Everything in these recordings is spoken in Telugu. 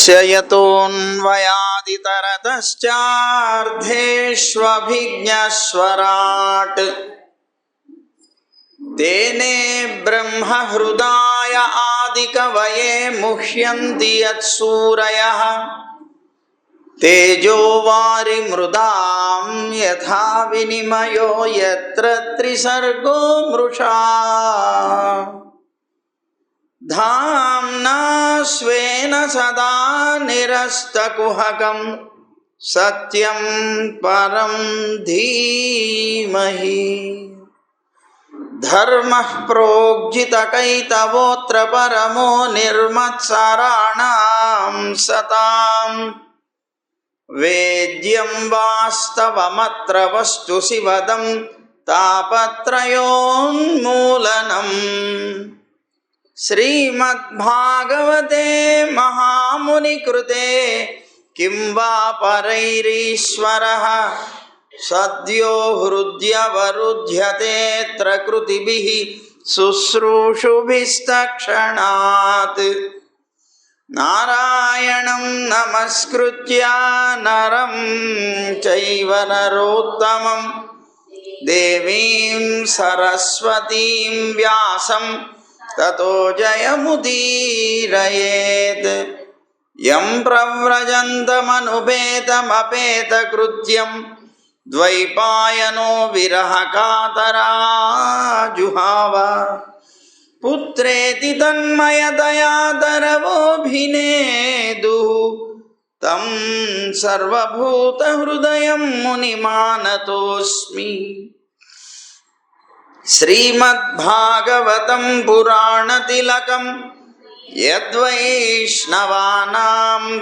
यस्य यतोऽन्वयादितरतश्चार्धेष्वभिज्ञस्वराट् तेने ब्रह्महृदाय आदिकवये मुह्यन्ति यत्सूरयः तेजो वारिमृदां यथा विनिमयो यत्र त्रिसर्गो मृषा धाम्ना स्वेन सदा निरस्तकुहकं सत्यं परं धीमहि धर्मः प्रोज्झितकैतवोऽत्र परमो निर्मत्सराणां सतां वेद्यं वास्तवमत्र वस्तु शिवदं तापत्रयोन्मूलनम् श्रीमद्भागवते महामुनिकृते किं वा परैरीश्वरः सद्यो हृद्यवरुध्यतेऽत्र कृतिभिः शुश्रूषुभिस्तक्षणात् नारायणं नमस्कृत्य नरं चैव नरोत्तमं देवीं सरस्वतीं व्यासं ततो जयमुदीरयेत् यं प्रव्रजन्तमनुपेतमपेतकृत्यं द्वैपायनो विरहकातराजुहाव पुत्रेति तन्मयतया तरवोऽभिनेदुः तं सर्वभूतहृदयं मुनिमानतोऽस्मि। श्रीमद्भागवतं पुराणतिलकं यद्वैष्णवानां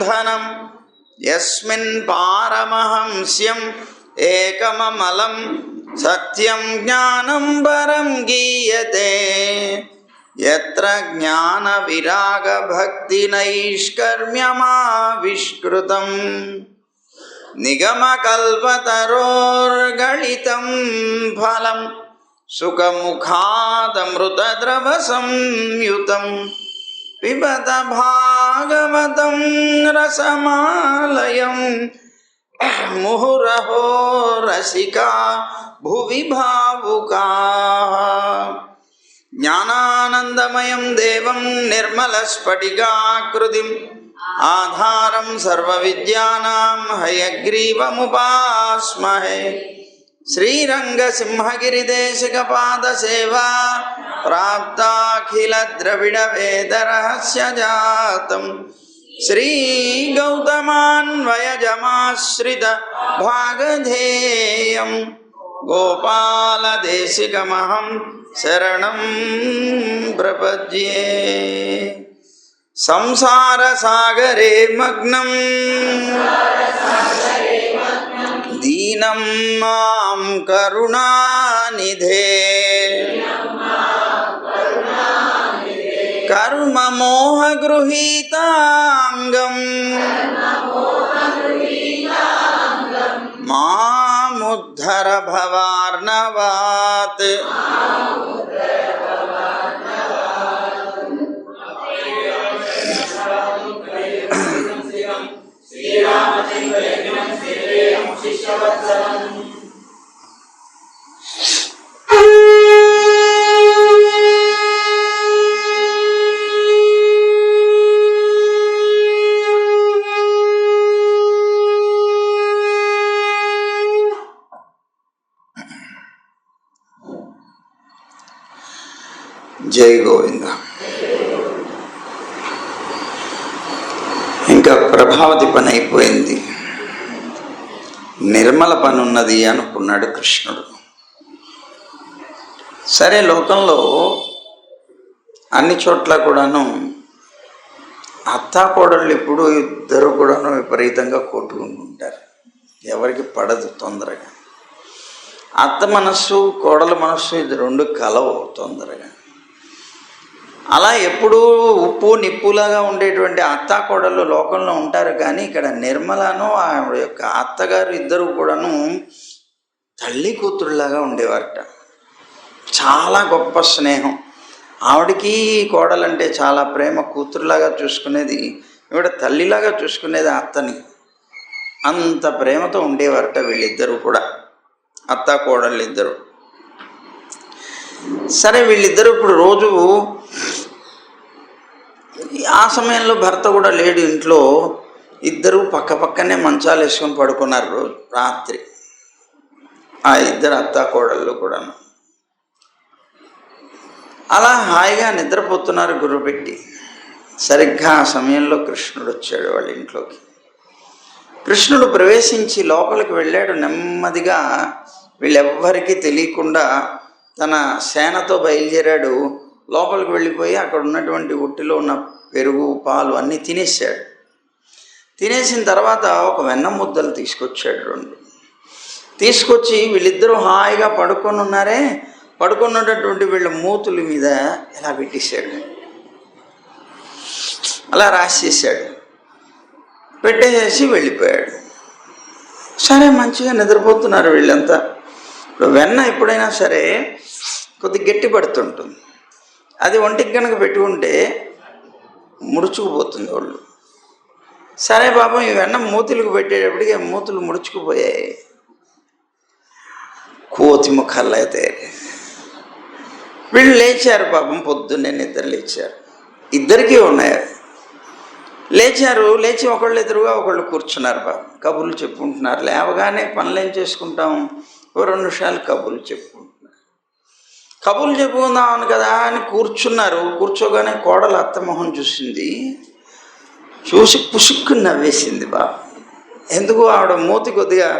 धनं यस्मिन् पारमहंस्यम् एकममलं सत्यं ज्ञानं परं गीयते यत्र ज्ञानविरागभक्तिनैष्कर्म्यमाविष्कृतं निगमकल्पतरोर्गलितं फलं सुखमुखादमृतद्रवसंयुतं पिबत भागवतं रसमालयं मुहुरहो रसिका भुवि भावुकाः। ज्ञानानन्दमयं देवं निर्मलस्फटिकाकृतिम् आधारं सर्वविद्यानां हयग्रीवमुपास्महे। श्रीरङ्गसिंहगिरिदेशिकपादसेवा प्राप्ताखिलद्रविडवेदरहस्यजातं श्रीगौतमान्वयजमाश्रित भागधेयं गोपालदेशिकमहं शरणं प्रपद्ये। संसारसागरे मग्नं दीनं मां करुणानिधे कर्ममोहगृहीताङ्गं मामुद्धर भवार्णवात्। జై గోవింద. ఇంకా ప్రభావతి పని అయిపోయింది, నిర్మల పని ఉన్నది అనుకున్నాడు కృష్ణుడు. సరే, లోకంలో అన్ని చోట్ల కూడాను అత్తాకోడళ్ళు ఇప్పుడు ఇద్దరు కూడాను విపరీతంగా కొట్టుకుంటుంటారు. ఎవరికి పడదు తొందరగా. అత్త మనస్సు కోడల మనస్సు ఇది రెండు కలవు తొందరగా. అలా ఎప్పుడూ ఉప్పు నిప్పులాగా ఉండేటువంటి అత్తాకోడళ్ళు లోకంలో ఉంటారు. కానీ ఇక్కడ నిర్మలను ఆవిడ యొక్క అత్తగారు ఇద్దరు కూడాను తల్లి కూతురులాగా ఉండేవారట. చాలా గొప్ప స్నేహం. ఆవిడకి కోడలంటే చాలా ప్రేమ, కూతురులాగా చూసుకునేది. ఈవిడ తల్లిలాగా చూసుకునేది అత్తని. అంత ప్రేమతో ఉండేవారట వీళ్ళిద్దరూ కూడా, అత్త కోడళ్ళు ఇద్దరు. సరే వీళ్ళిద్దరూ ఇప్పుడు రోజు ఆ సమయంలో భర్త కూడా లేడు ఇంట్లో, ఇద్దరు పక్క పక్కనే మంచాలు వేసుకొని పడుకున్నారు రోజు రాత్రి, ఆ ఇద్దరు అత్త కోడళ్ళు కూడా. అలా హాయిగా నిద్రపోతున్నారు గుర్రుపెట్టి. సరిగ్గా ఆ సమయంలో కృష్ణుడు వచ్చాడు వాళ్ళ ఇంట్లోకి. కృష్ణుడు ప్రవేశించి లోపలికి వెళ్ళాడు నెమ్మదిగా, వీళ్ళెవ్వరికీ తెలియకుండా తన సేనతో బయలుదేరాడు. లోపలికి వెళ్ళిపోయి అక్కడ ఉన్నటువంటి ఉట్టిలో ఉన్న పెరుగు పాలు అన్నీ తినేసాడు. తినేసిన తర్వాత ఒక వెన్న ముద్దలు తీసుకొచ్చాడు 2. తీసుకొచ్చి వీళ్ళిద్దరూ హాయిగా పడుకొని ఉన్నారే, పడుకున్నటువంటి వీళ్ళ మూతుల మీద ఇలా పెట్టేశాడు, అలా రాసేసాడు. పెట్టేసి వెళ్ళిపోయాడు. సరే మంచిగా నిద్రపోతున్నారు వీళ్ళంతా. ఇప్పుడు వెన్న ఎప్పుడైనా సరే కొద్దిగా గట్టి పడుతుంటుంది, అది ఒంటికి కనుక పెట్టుకుంటే ముడుచుకుపోతుంది వాళ్ళు. సరే పాపం ఈ వెన్న మూతులకు పెట్టేటప్పటికి మూతులు ముడుచుకుపోయాయి, కోతి ముఖాలు అయితే. వీళ్ళు లేచారు పాపం, పొద్దున్నే నిద్ర లేచారు. ఇద్దరికీ ఉన్నాయి. లేచారు, లేచి ఒకళ్ళు ఎదురుగా ఒకళ్ళు కూర్చున్నారు పాపం, కబుర్లు చెప్పుకుంటున్నారు. లేవగానే పనులు ఏం చేసుకుంటాం, ఓ 2 నిమిషాలు కబుర్లు చెప్పుకుంటున్నారు. కబుర్లు చెప్పుకుందామని కదా అని కూర్చున్నారు. కూర్చోగానే కోడలు అత్త మొహం చూసింది, చూసి పుసుక్కు నవ్వేసింది బాబు. ఎందుకు ఆవిడ మూతి కొద్దిగా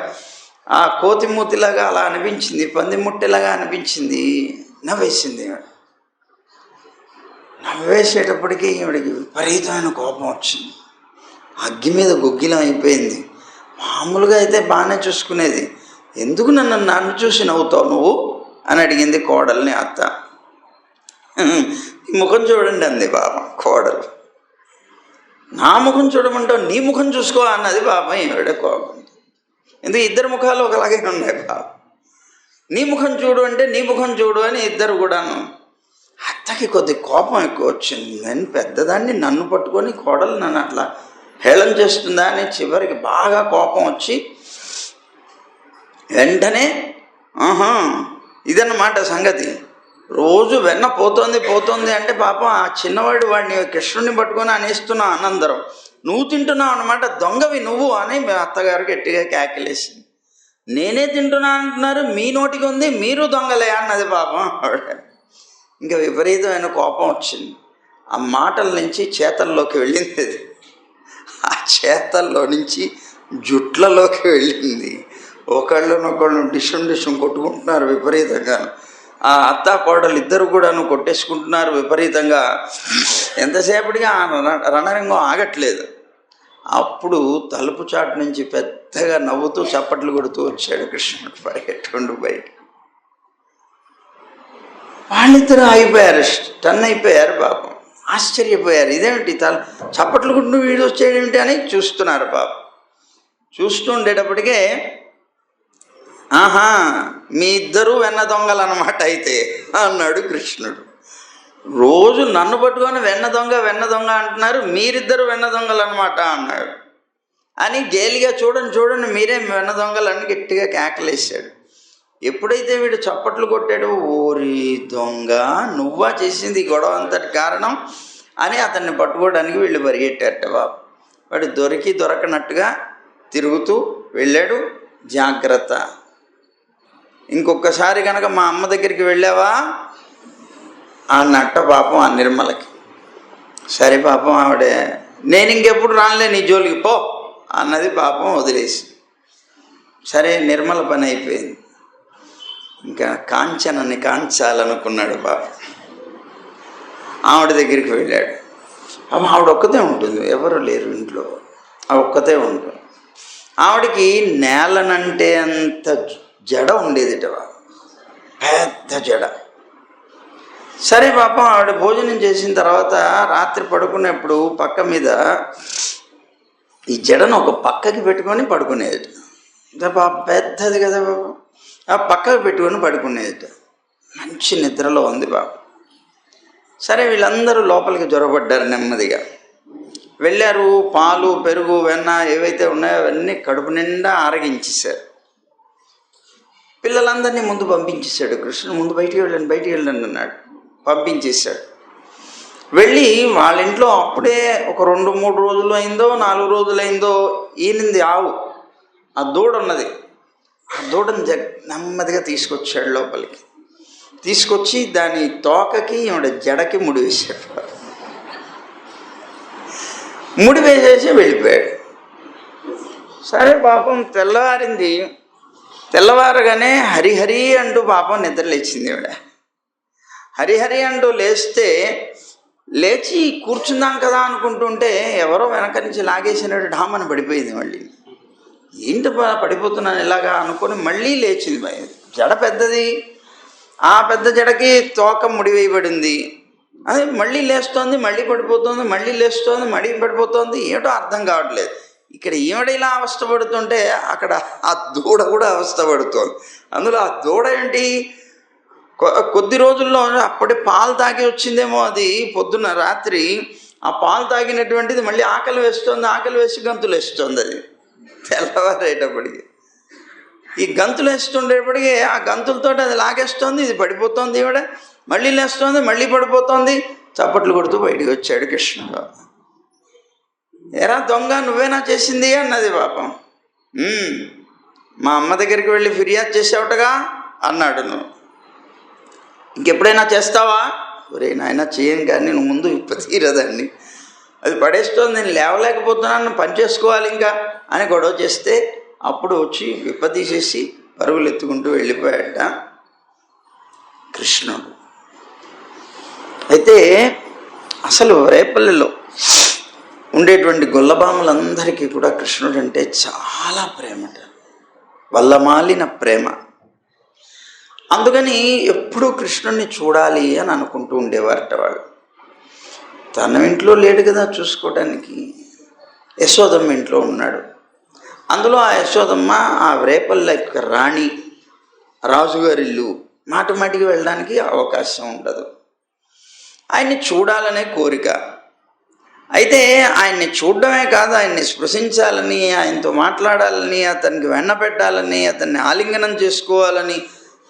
ఆ కోతి మూతిలాగా అలా అనిపించింది, పంది ముట్టెలాగా అనిపించింది. నవ్వేసింది. నవ్వేసేటప్పటికీ ఈవిడికి విపరీతమైన కోపం వచ్చింది, అగ్గి మీద గుగ్గిలం అయిపోయింది. మామూలుగా అయితే బాగానే చూసుకునేది, ఎందుకు నన్ను చూసి నవ్వుతావు నువ్వు అని అడిగింది కోడల్ని అత్త. ఈ ముఖం చూడండి అంది పాపం కోడలు. నా ముఖం చూడమంటావు, నీ ముఖం చూసుకో అన్నది పాపం ఈవిడ కోపం. ఎందుకు ఇద్దరు ముఖాలు ఒకలాగే ఉన్నాయి పాపం. నీ ముఖం చూడు అంటే నీ ముఖం చూడు అని ఇద్దరు కూడాను. అత్తకి కొద్ది కోపం ఎక్కువ వచ్చింది. నేను పెద్దదాన్ని, నన్ను పట్టుకొని కోడలు నన్ను అట్లా హేళన చేస్తుందా అని చివరికి బాగా కోపం వచ్చి వెంటనే ఇదన్నమాట సంగతి. రోజు వెన్న పోతోంది అంటే పాపం ఆ చిన్నవాడు వాడిని కృష్ణుడిని పట్టుకొని అనేస్తున్నావు అనందరం, నువ్వు తింటున్నావు అన్నమాట, దొంగవి నువ్వు అని అత్తగారు గట్టిగా కేకలేసింది. నేనే తింటున్నా అంటున్నారు, మీ నోటికి ఉంది, మీరు దొంగలే అన్నది పాపం. ఇంకా విపరీతమైన కోపం వచ్చింది. ఆ మాటల నుంచి చేతల్లోకి వెళ్ళింది, ఆ చేతల్లో నుంచి జుట్లలోకి వెళ్ళింది. ఒకళ్ళనొకళ్ళు డిషం కొట్టుకుంటున్నారు విపరీతంగా. ఆ అత్త కోడలు ఇద్దరు కూడాను కొట్టేసుకుంటున్నారు విపరీతంగా. ఎంతసేపటిగా ఆ రణరంగం ఆగట్లేదు. అప్పుడు తలుపు చాటు నుంచి పెద్దగా నవ్వుతూ చప్పట్లు కొడుతూ వచ్చాడు కృష్ణుడు పరిగెట్టుకుంటూ బయట. వాళ్ళిద్దరూ అయిపోయారు, స్టన్ అయిపోయారు పాపం, ఆశ్చర్యపోయారు. ఇదేమిటి చప్పట్లు కొట్టు వీడు వచ్చేదేమిటి అని చూస్తున్నారు పాపం. చూస్తూ ఉండేటప్పటికే మీ ఇద్దరూ వెన్న దొంగలు అన్నమాట అయితే అన్నాడు కృష్ణుడు. రోజు నన్ను పట్టుకొని వెన్న దొంగ అంటున్నారు, మీరిద్దరు వెన్న దొంగలు అనమాట అన్నాడు. అని గేలిగా చూడండి మీరే వెన్న దొంగలని గట్టిగా కేకలేశాడు. ఎప్పుడైతే వీడు చప్పట్లు కొట్టాడు, ఓరి దొంగ నువ్వా చేసింది ఈ గొడవ అంతటి కారణం అని అతన్ని పట్టుకోవడానికి వీళ్ళు పరిగెట్టారట బాబు. వాడు దొరకనట్టుగా తిరుగుతూ వెళ్ళాడు. జాగ్రత్త, ఇంకొకసారి కనుక మా అమ్మ దగ్గరికి వెళ్ళావా అన్నట్ట పాపం ఆ నిర్మలకి. సరే పాపం ఆవిడ నేను ఇంకెప్పుడు రానులే నీ జోలికి పో అన్నది పాపం, వదిలేసి. సరే నిర్మల పని అయిపోయింది. ఇంకా కాంచనని కాంచాలనుకున్నాడు పాపం. ఆవిడ దగ్గరికి వెళ్ళాడు. ఆవిడ ఒక్కతే ఉంటుంది, ఎవరు లేరు ఇంట్లో, ఆ ఒక్కతే ఉంటుంది. ఆవిడకి నేలనంటే అంత జడ ఉండేదిట, పెద్ద జడ. సరే పాపం ఆవిడ భోజనం చేసిన తర్వాత రాత్రి పడుకునేప్పుడు పక్క మీద ఈ జడను ఒక పక్కకి పెట్టుకొని పడుకునేది. పాప పెద్దది కదా బాబు, ఆ పక్కకి పెట్టుకొని పడుకునేది. మంచి నిద్రలో ఉంది బాబు. సరే వీళ్ళందరూ లోపలికి జొరబడ్డారు నెమ్మదిగా. వెళ్ళారు. పాలు, పెరుగు, వెన్న ఏవైతే ఉన్నాయో అవన్నీ కడుపు నిండా ఆరగించేశారు. పిల్లలందరినీ ముందు పంపించేశాడు కృష్ణుడు. ముందు బయటికి వెళ్ళండి అన్నాడు. పంపించేశాడు. వెళ్ళి వాళ్ళ ఇంట్లో అప్పుడే ఒక 2-3 రోజులు అయిందో 4 రోజులైందో ఈనింది ఆవు. ఆ దూడ ఉన్నది. ఆ దూడను నెమ్మదిగా తీసుకొచ్చాడు లోపలికి. తీసుకొచ్చి దాని తోకకి ఈవిడ జడకి ముడి వేశాడు. ముడి వేసేసి వెళ్ళిపోయాడు. సరే పాపం తెల్లవారింది. తెల్లవారగానే హరిహరి అంటూ పాపం నిద్రలేచింది ఈవిడ. హరిహరి అంటూ లేచి కూర్చుందాం కదా అనుకుంటుంటే ఎవరో వెనక నుంచి లాగేసినట్టు ఢామని పడిపోయింది. మళ్ళీ ఏంటి పడిపోతున్నాను ఇలాగా అనుకొని మళ్ళీ లేచింది. జడ పెద్దది. ఆ పెద్ద జడకి తోక ముడివేయబడింది. అది మళ్ళీ లేస్తోంది, మళ్ళీ పడిపోతుంది, మళ్ళీ లేస్తోంది, మళ్ళీ పడిపోతుంది. ఏమిటో అర్థం కావట్లేదు. ఇక్కడ ఈవిడ ఇలా అవస్థపడుతుంటే అక్కడ ఆ దూడ కూడా అవస్థపడుతోంది. అందులో ఆ దూడ ఏంటి, కొద్ది రోజుల్లో అప్పుడే పాలు తాగి వచ్చిందేమో. అది పొద్దున్న రాత్రి ఆ పాలు తాగినటువంటిది మళ్ళీ ఆకలి వేస్తుంది. ఆకలి వేసి గంతులు వేస్తుంది. అది తెల్లవారేటప్పటికి ఈ గంతులు వేస్తుండేటప్పటికీ ఆ గంతులతో అది లాగేస్తోంది. ఇది పడిపోతుంది. ఈవిడ మళ్ళీ లేస్తోంది, మళ్ళీ పడిపోతుంది. చప్పట్లు కొడుతూ బయటికి వచ్చాడు కృష్ణుడు. ఎరా దొంగ, నువ్వేనా చేసింది అన్నది పాపం. మా అమ్మ దగ్గరికి వెళ్ళి ఫిర్యాదు చేసావుటగా అన్నాడు. నువ్వు ఇంకెప్పుడైనా చేస్తావా? ఒరే నాయన చేయను, కానీ నువ్వు ముందు తీరదాన్ని. అది పడేస్తోంది, నేను లేవలేకపోతున్నాను, పని చేసుకోవాలి ఇంకా అని గొడవ చేస్తే అప్పుడు వచ్చి విప్పతీసేసి పరుగులు ఎత్తుకుంటూ వెళ్ళిపోయాట కృష్ణుడు. అయితే అసలు రేపల్లెలో ఉండేటువంటి గొల్లబాములందరికీ కూడా కృష్ణుడు అంటే చాలా ప్రేమట, వల్లమాలిన ప్రేమ. అందుకని ఎప్పుడూ కృష్ణుడిని చూడాలి అని అనుకుంటూ ఉండేవారట వాళ్ళు. తన ఇంట్లో లేడు కదా చూసుకోవడానికి, యశోదమ్మ ఇంట్లో ఉన్నాడు. అందులో ఆ యశోదమ్మ ఆ రేపల్లె రాణి, రాజుగారి ఇల్లు, మాటిమాటికి వెళ్ళడానికి అవకాశం ఉండదు. ఆయన్ని చూడాలనే కోరిక. అయితే ఆయన్ని చూడడమే కాదు, ఆయన్ని స్పృశించాలని, ఆయనతో మాట్లాడాలని, అతనికి వెన్న పెట్టాలని, అతన్ని ఆలింగనం చేసుకోవాలని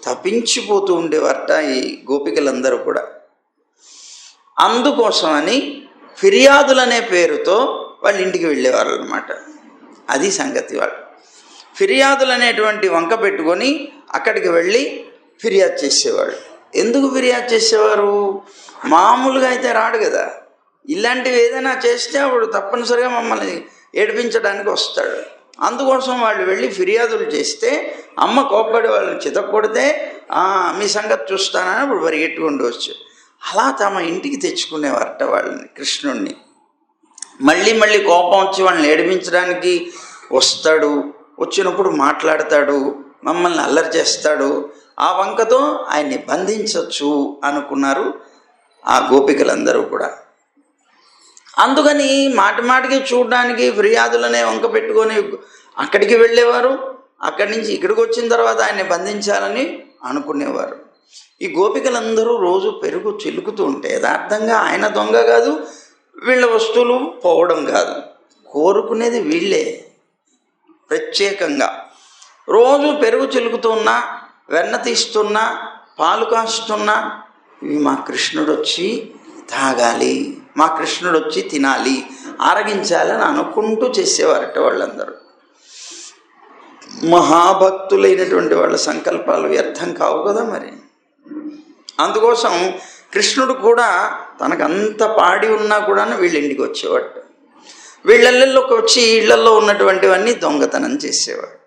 తప్పించిపోతూ ఉండేవారట ఈ గోపికలందరూ కూడా. అందుకోసమని ఫిర్యాదులనే పేరుతో వాళ్ళ ఇంటికి వెళ్ళేవారు అన్నమాట. అది సంగతి. వాళ్ళు ఫిర్యాదులు అనేటువంటి వంక పెట్టుకొని అక్కడికి వెళ్ళి ఫిర్యాదు చేసేవాడు. ఎందుకు ఫిర్యాదు చేసేవారు? మామూలుగా అయితే రాడు కదా. ఇలాంటివి ఏదైనా చేస్తే అప్పుడు తప్పనిసరిగా మమ్మల్ని ఏడిపించడానికి వస్తాడు. అందుకోసం వాళ్ళు వెళ్ళి ఫిర్యాదులు చేస్తే అమ్మ కోప్పడి వాళ్ళని చితక్కొడితే మీ సంగతి చూస్తానని అప్పుడు పరిగెట్టుకుంటూ వచ్చు. అలా తమ ఇంటికి తెచ్చుకునేవారట వాళ్ళని, కృష్ణుణ్ణి. మళ్ళీ కోపం వచ్చి వాళ్ళని ఏడిపించడానికి వస్తాడు. వచ్చినప్పుడు మాట్లాడతాడు, మమ్మల్ని అల్లరి చేస్తాడు. ఆ వంకతో ఆయన్ని బంధించవచ్చు అనుకున్నారు ఆ గోపికలందరూ కూడా. అందుకని మాటిమాటికి చూడడానికి ఫిర్యాదులనే వంక పెట్టుకొని అక్కడికి వెళ్ళేవారు. అక్కడి నుంచి ఇక్కడికి వచ్చిన తర్వాత ఆయన్ని బంధించాలని అనుకునేవారు. ఈ గోపికలందరూ రోజు పెరుగు చిలుకుతూ ఉంటే యథార్థంగా ఆయన దొంగ కాదు, వీళ్ళ వస్తువులు పోవడం కాదు, కోరుకునేది వీళ్ళే ప్రత్యేకంగా. రోజు పెరుగు చిలుకుతున్నా, వెన్న తీస్తున్నా, పాలు కాస్తున్నా, ఇవి మా కృష్ణుడు వచ్చి తాగాలి, మా కృష్ణుడు వచ్చి తినాలి, ఆరగించాలని అనుకుంటూ చేసేవారట వాళ్ళందరూ. మహాభక్తులైనటువంటి వాళ్ళ సంకల్పాలు వ్యర్థం కావు కదా మరి. అందుకోసం కృష్ణుడు కూడా తనకంత పాడి ఉన్నా కూడా వీళ్ళ ఇంటికి వచ్చేవాడు. వీళ్ళల్లోకి వచ్చి ఇళ్లలో ఉన్నటువంటివన్నీ దొంగతనం చేసేవాడు.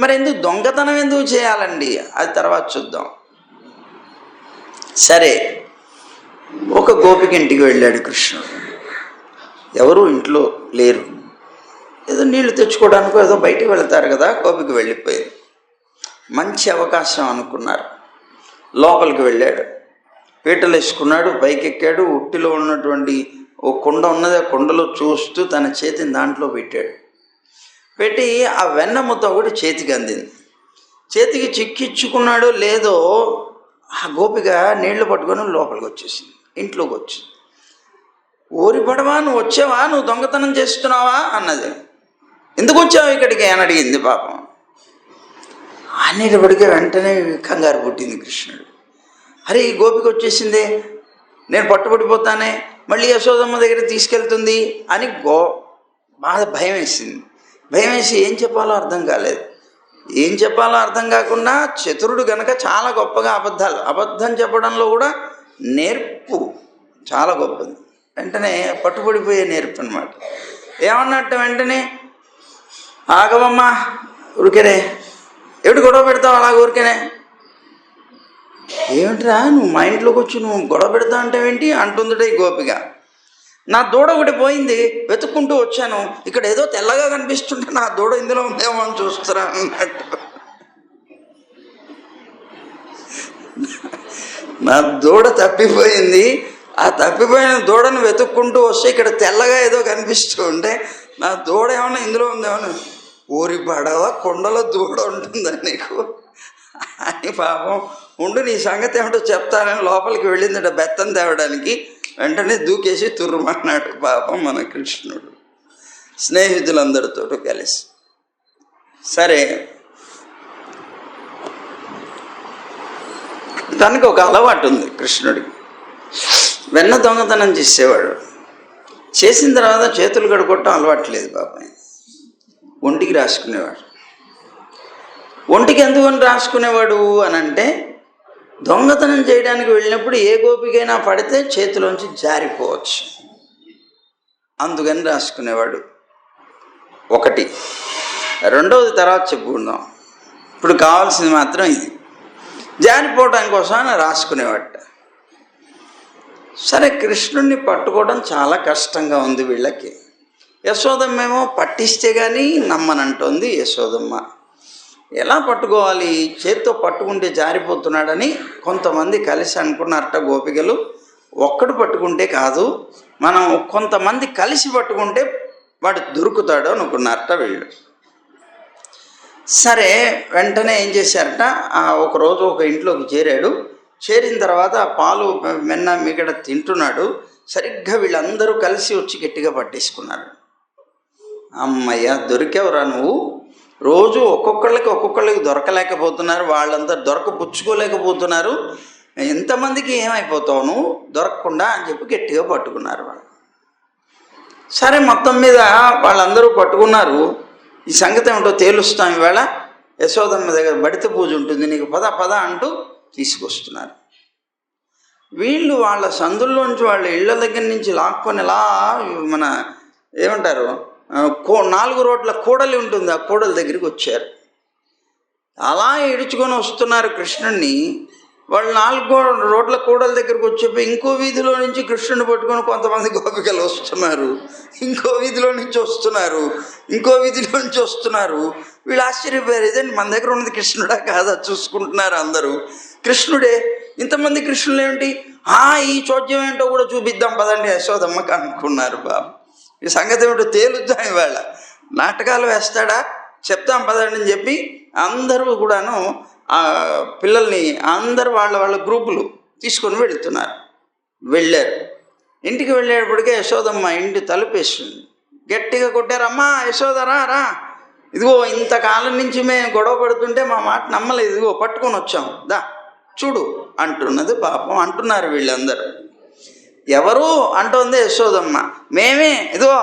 మరి దొంగతనం ఎందుకు చేయాలండి? అది తర్వాత చూద్దాం. సరే, ఒక గోపిక ఇంటికి వెళ్ళాడు కృష్ణుడు. ఎవరు ఇంట్లో లేరు. ఏదో నీళ్లు తెచ్చుకోవడానికో ఏదో బయటికి వెళ్తారు కదా, గోపిక వెళ్ళిపోయింది. మంచి అవకాశం అనుకున్నారు. లోపలికి వెళ్ళాడు, పీటలు వేసుకున్నాడు, పైకెక్కాడు. ఉట్టిలో ఉన్నటువంటి ఓ కుండ ఉన్నది, ఆ కుండలో చూస్తూ తన చేతిని దాంట్లో పెట్టాడు. పెట్టి ఆ వెన్న ముద్ద ఒకటి చేతికి అందింది. చేతికి చిక్కించుకున్నాడో లేదో ఆ గోపిక నీళ్లు పట్టుకొని లోపలికి వచ్చేసింది, ఇంట్లోకి వచ్చింది. ఓరి పడవా, నువ్వు వచ్చావా, నువ్వు దొంగతనం చేస్తున్నావా అన్నది. ఎందుకు వచ్చావు ఇక్కడికి అని అడిగింది పాపం. అనేటప్పటికే వెంటనే కంగారు పుట్టింది కృష్ణుడు. అరే, ఈ గోపిక వచ్చేసిందే, నేను పట్టుబడిపోతానే, మళ్ళీ యశోదమ్మ దగ్గర తీసుకెళ్తుంది అని బాగా భయం వేసింది. భయం వేసి ఏం చెప్పాలో అర్థం కాలేదు. ఏం చెప్పాలో అర్థం కాకుండా చతురుడు గనక చాలా గొప్పగా అబద్ధం చెప్పడంలో కూడా నేర్పు చాలా గొప్పది. వెంటనే పట్టుబడిపోయే నేర్పు అనమాట. ఏమన్నట్టు వెంటనే, ఆగవమ్మా, ఊరికేనే ఏమిటి గొడవ పెడతావు అలాగ ఊరికేనే? ఏమిట్రా నువ్వు మా ఇంట్లోకి వచ్చి నువ్వు గొడవ పెడతావు అంటావేంటి అంటుందిట ఈ గోపిక. నా దూడ ఒకటి పోయింది, వెతుక్కుంటూ వచ్చాను, ఇక్కడ ఏదో తెల్లగా కనిపిస్తుంటే నా దూడ ఇందులో ఉందేమో అని చూస్తారా అన్నట్టు. నా దూడ తప్పిపోయింది, ఆ తప్పిపోయిన దూడను వెతుక్కుంటూ వస్తే ఇక్కడ తెల్లగా ఏదో కనిపిస్తూ ఉంటే నా దూడ ఏమన్నా ఇందులో ఉందేమో. ఊరి పడవ కొండలో దూడ ఉంటుందా నీకు అని పాపం ఉండు, నీ సంగతి ఏమిటో చెప్తానని లోపలికి వెళ్ళిందట బెత్తం తేవడానికి. వెంటనే దూకేసి తుర్రమన్నాడు పాపం మన కృష్ణుడు స్నేహితులందరితో కలిసి. సరే, తనకు ఒక అలవాటు ఉంది కృష్ణుడికి. వెన్న దొంగతనం చేసేవాడు. చేసిన తర్వాత చేతులు కడుక్కోవటం అలవాట్లేదు పాపం. ఒంటికి రాసుకునేవాడు. ఒంటికి ఎందుకని రాసుకునేవాడు అని అంటే, దొంగతనం చేయడానికి వెళ్ళినప్పుడు ఏ గోపికైనా పడితే చేతిలోంచి జారిపోవచ్చు, అందుకని రాసుకునేవాడు. ఒకటి. రెండవది తర్వాత చెప్పుకుందాం, ఇప్పుడు కావాల్సింది మాత్రం ఇది. జారిపోవడానికి కోసం రాసుకునేవాడు. సరే, కృష్ణుడిని పట్టుకోవడం చాలా కష్టంగా ఉంది వీళ్ళకి. యశోదమ్మ ఏమో పట్టిస్తే కానీ నమ్మనంటోంది యశోదమ్మ. ఎలా పట్టుకోవాలి, చేత్తో పట్టుకుంటే జారిపోతున్నాడని కొంతమంది కలిసి అనుకున్నారట గోపికలు. ఒక్కడు పట్టుకుంటే కాదు, మనం కొంతమంది కలిసి పట్టుకుంటే వాడు దొరుకుతాడు అనుకున్నారట వీళ్ళు. సరే, వెంటనే ఏం చేశారట, ఒకరోజు ఒక ఇంట్లోకి చేరాడు. చేరిన తర్వాత ఆ పాలు వెన్న మిగడ తింటున్నాడు. సరిగ్గా వీళ్ళందరూ కలిసి వచ్చి గట్టిగా పట్టేసుకున్నారు. అమ్మయ్య, దొరికావురా నువ్వు. రోజు ఒక్కొక్కళ్ళకి దొరకలేకపోతున్నారు, వాళ్ళంతా పుచ్చుకోలేకపోతున్నారు, ఎంతమందికి ఏమైపోతావు నువ్వు దొరకకుండా అని చెప్పి గట్టిగా పట్టుకున్నారు వాళ్ళు. సరే, మొత్తం మీద వాళ్ళందరూ పట్టుకున్నారు. ఈ సంగతి ఏమిటో తేలుస్తాం ఈవేళ, యశోదమ్మ దగ్గర బడిత పూజ ఉంటుంది, నీకు పద అంటూ తీసుకొస్తున్నారు. వీళ్ళు వాళ్ళ సందుల్లోంచి వాళ్ళ ఇళ్ళ దగ్గర నుంచి లాక్కొని ఎలా మన ఏమంటారు 4 రోడ్ల కూడలి ఉంటుంది, ఆ కూడలి దగ్గరికి వచ్చారు. అలా ఈడ్చుకొని వస్తున్నారు కృష్ణుడిని. వాళ్ళు 4 రోడ్ల కూడల దగ్గరకు వచ్చేప్పుడు ఇంకో వీధిలో నుంచి కృష్ణుడిని పట్టుకొని కొంతమంది గోపికలు వస్తున్నారు, ఇంకో వీధిలో నుంచి వస్తున్నారు, ఇంకో వీధిలో నుంచి వస్తున్నారు. వీళ్ళు ఆశ్చర్యపోయారు, ఇదండి మన దగ్గర ఉన్నది కృష్ణుడా కాదా చూసుకుంటున్నారు అందరూ. కృష్ణుడే, ఇంతమంది కృష్ణులు ఏమిటి, ఈ చోద్యం ఏంటో కూడా చూపిద్దాం పదండి యశోదమ్మకి అనుకున్నారు. బాబు, ఈ సంగతి ఏమిటో తేలుద్దాం, ఇవాళ నాటకాలు వేస్తాడా చెప్తాం పదండి అని చెప్పి అందరూ కూడాను ఆ పిల్లల్ని అందరు వాళ్ళ గ్రూపులు తీసుకొని వెళ్ళారు. ఇంటికి వెళ్ళేటప్పటికే యశోదమ్మ ఇంటి తలుపేస్తుంది. గట్టిగా కొట్టారు, అమ్మా యశోద రా, ఇదిగో ఇంతకాలం నుంచి మేము గొడవ పడుతుంటే మా మాట నమ్మలేదు, ఇదిగో పట్టుకొని వచ్చాం, దా చూడు అంటున్నది. పాపం అంటున్నారు వీళ్ళందరూ. ఎవరు అంటోంది యశోదమ్మ. మేమే, ఇదిగో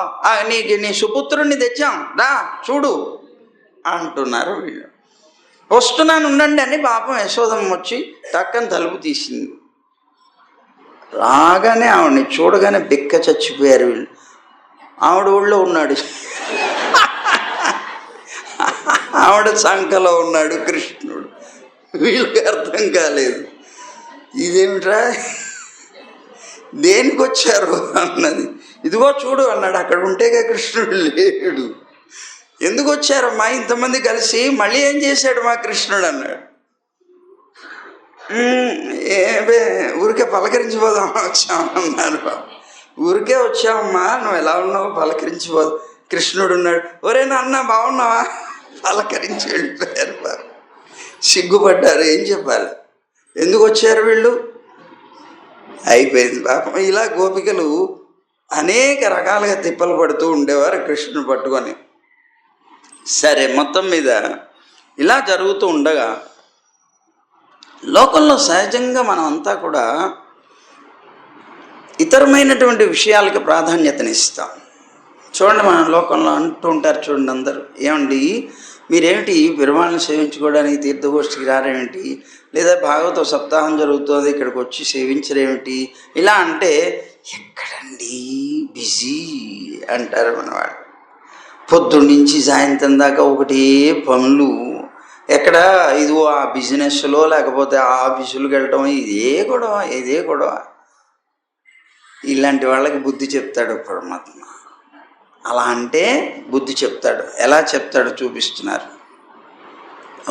నీ సుపుత్రుణ్ణి తెచ్చాం, దా చూడు అంటున్నారు వీళ్ళు. వస్తున్నాను ఉండండి అని పాపం యశోదమ్మ వచ్చి టక్కని తలుపు తీసింది. రాగానే ఆవిడని చూడగానే బిక్క చచ్చిపోయారు వీళ్ళు. ఆవిడ ఊళ్ళో ఉన్నాడు, ఆవిడ సంకలో ఉన్నాడు కృష్ణుడు. వీళ్ళకి అర్థం కాలేదు, ఇదేమిట్రా దేనికి వచ్చారు అన్నది. ఇదిగో చూడు అన్నాడు. అక్కడ ఉంటేగా కృష్ణుడు లేడు. ఎందుకు వచ్చారమ్మా ఇంతమంది కలిసి, మళ్ళీ ఏం చేశాడు మా కృష్ణుడు అన్నాడు. ఊరికే పలకరించిపోదాం వచ్చామన్నారు. ఊరికే వచ్చామమ్మా, నువ్వు ఎలా ఉన్నావు పలకరించిపోదు. కృష్ణుడు ఉన్నాడు. ఒరే నాన్న బాగున్నావా, పలకరించి వెళ్ళిపోయారు. బాబు సిగ్గుపడ్డారు, ఏం చెప్పాలి, ఎందుకు వచ్చారు వీళ్ళు. అయిపోయింది పాపం. ఇలా గోపికలు అనేక రకాలుగా తిప్పలు పడుతూ ఉండేవారు కృష్ణుని పట్టుకొని. సరే, మొత్తం మీద ఇలా జరుగుతూ ఉండగా లోకంలో సహజంగా మనం అంతా కూడా ఇతరమైనటువంటి విషయాలకి ప్రాధాన్యతనిస్తాం. చూడండి, మన లోకంలో అంటూ ఉంటారు చూడండి అందరూ, ఏమండి మీరేమిటి పెరుమాళ్ళని సేవించుకోవడానికి తీర్థగోష్ఠికి రారేమిటి, లేదా భాగవత సప్తాహం జరుగుతుంది ఇక్కడికి వచ్చి సేవించరేమిటి, ఇలా అంటే ఎక్కడండి బిజీ అంటారు మనవాడు. పొద్దున్నుంచి సాయంత్రం దాకా ఒకటే పనులు, ఎక్కడ ఇదిగో ఆ బిజినెస్లో లేకపోతే ఆ ఆఫీసులకు వెళ్ళటం, ఇదే గొడవ. ఇలాంటి వాళ్ళకి బుద్ధి చెప్తాడు పరమాత్మ. అలా అంటే బుద్ధి చెప్తాడు. ఎలా చెప్తాడు చూపిస్తున్నారు.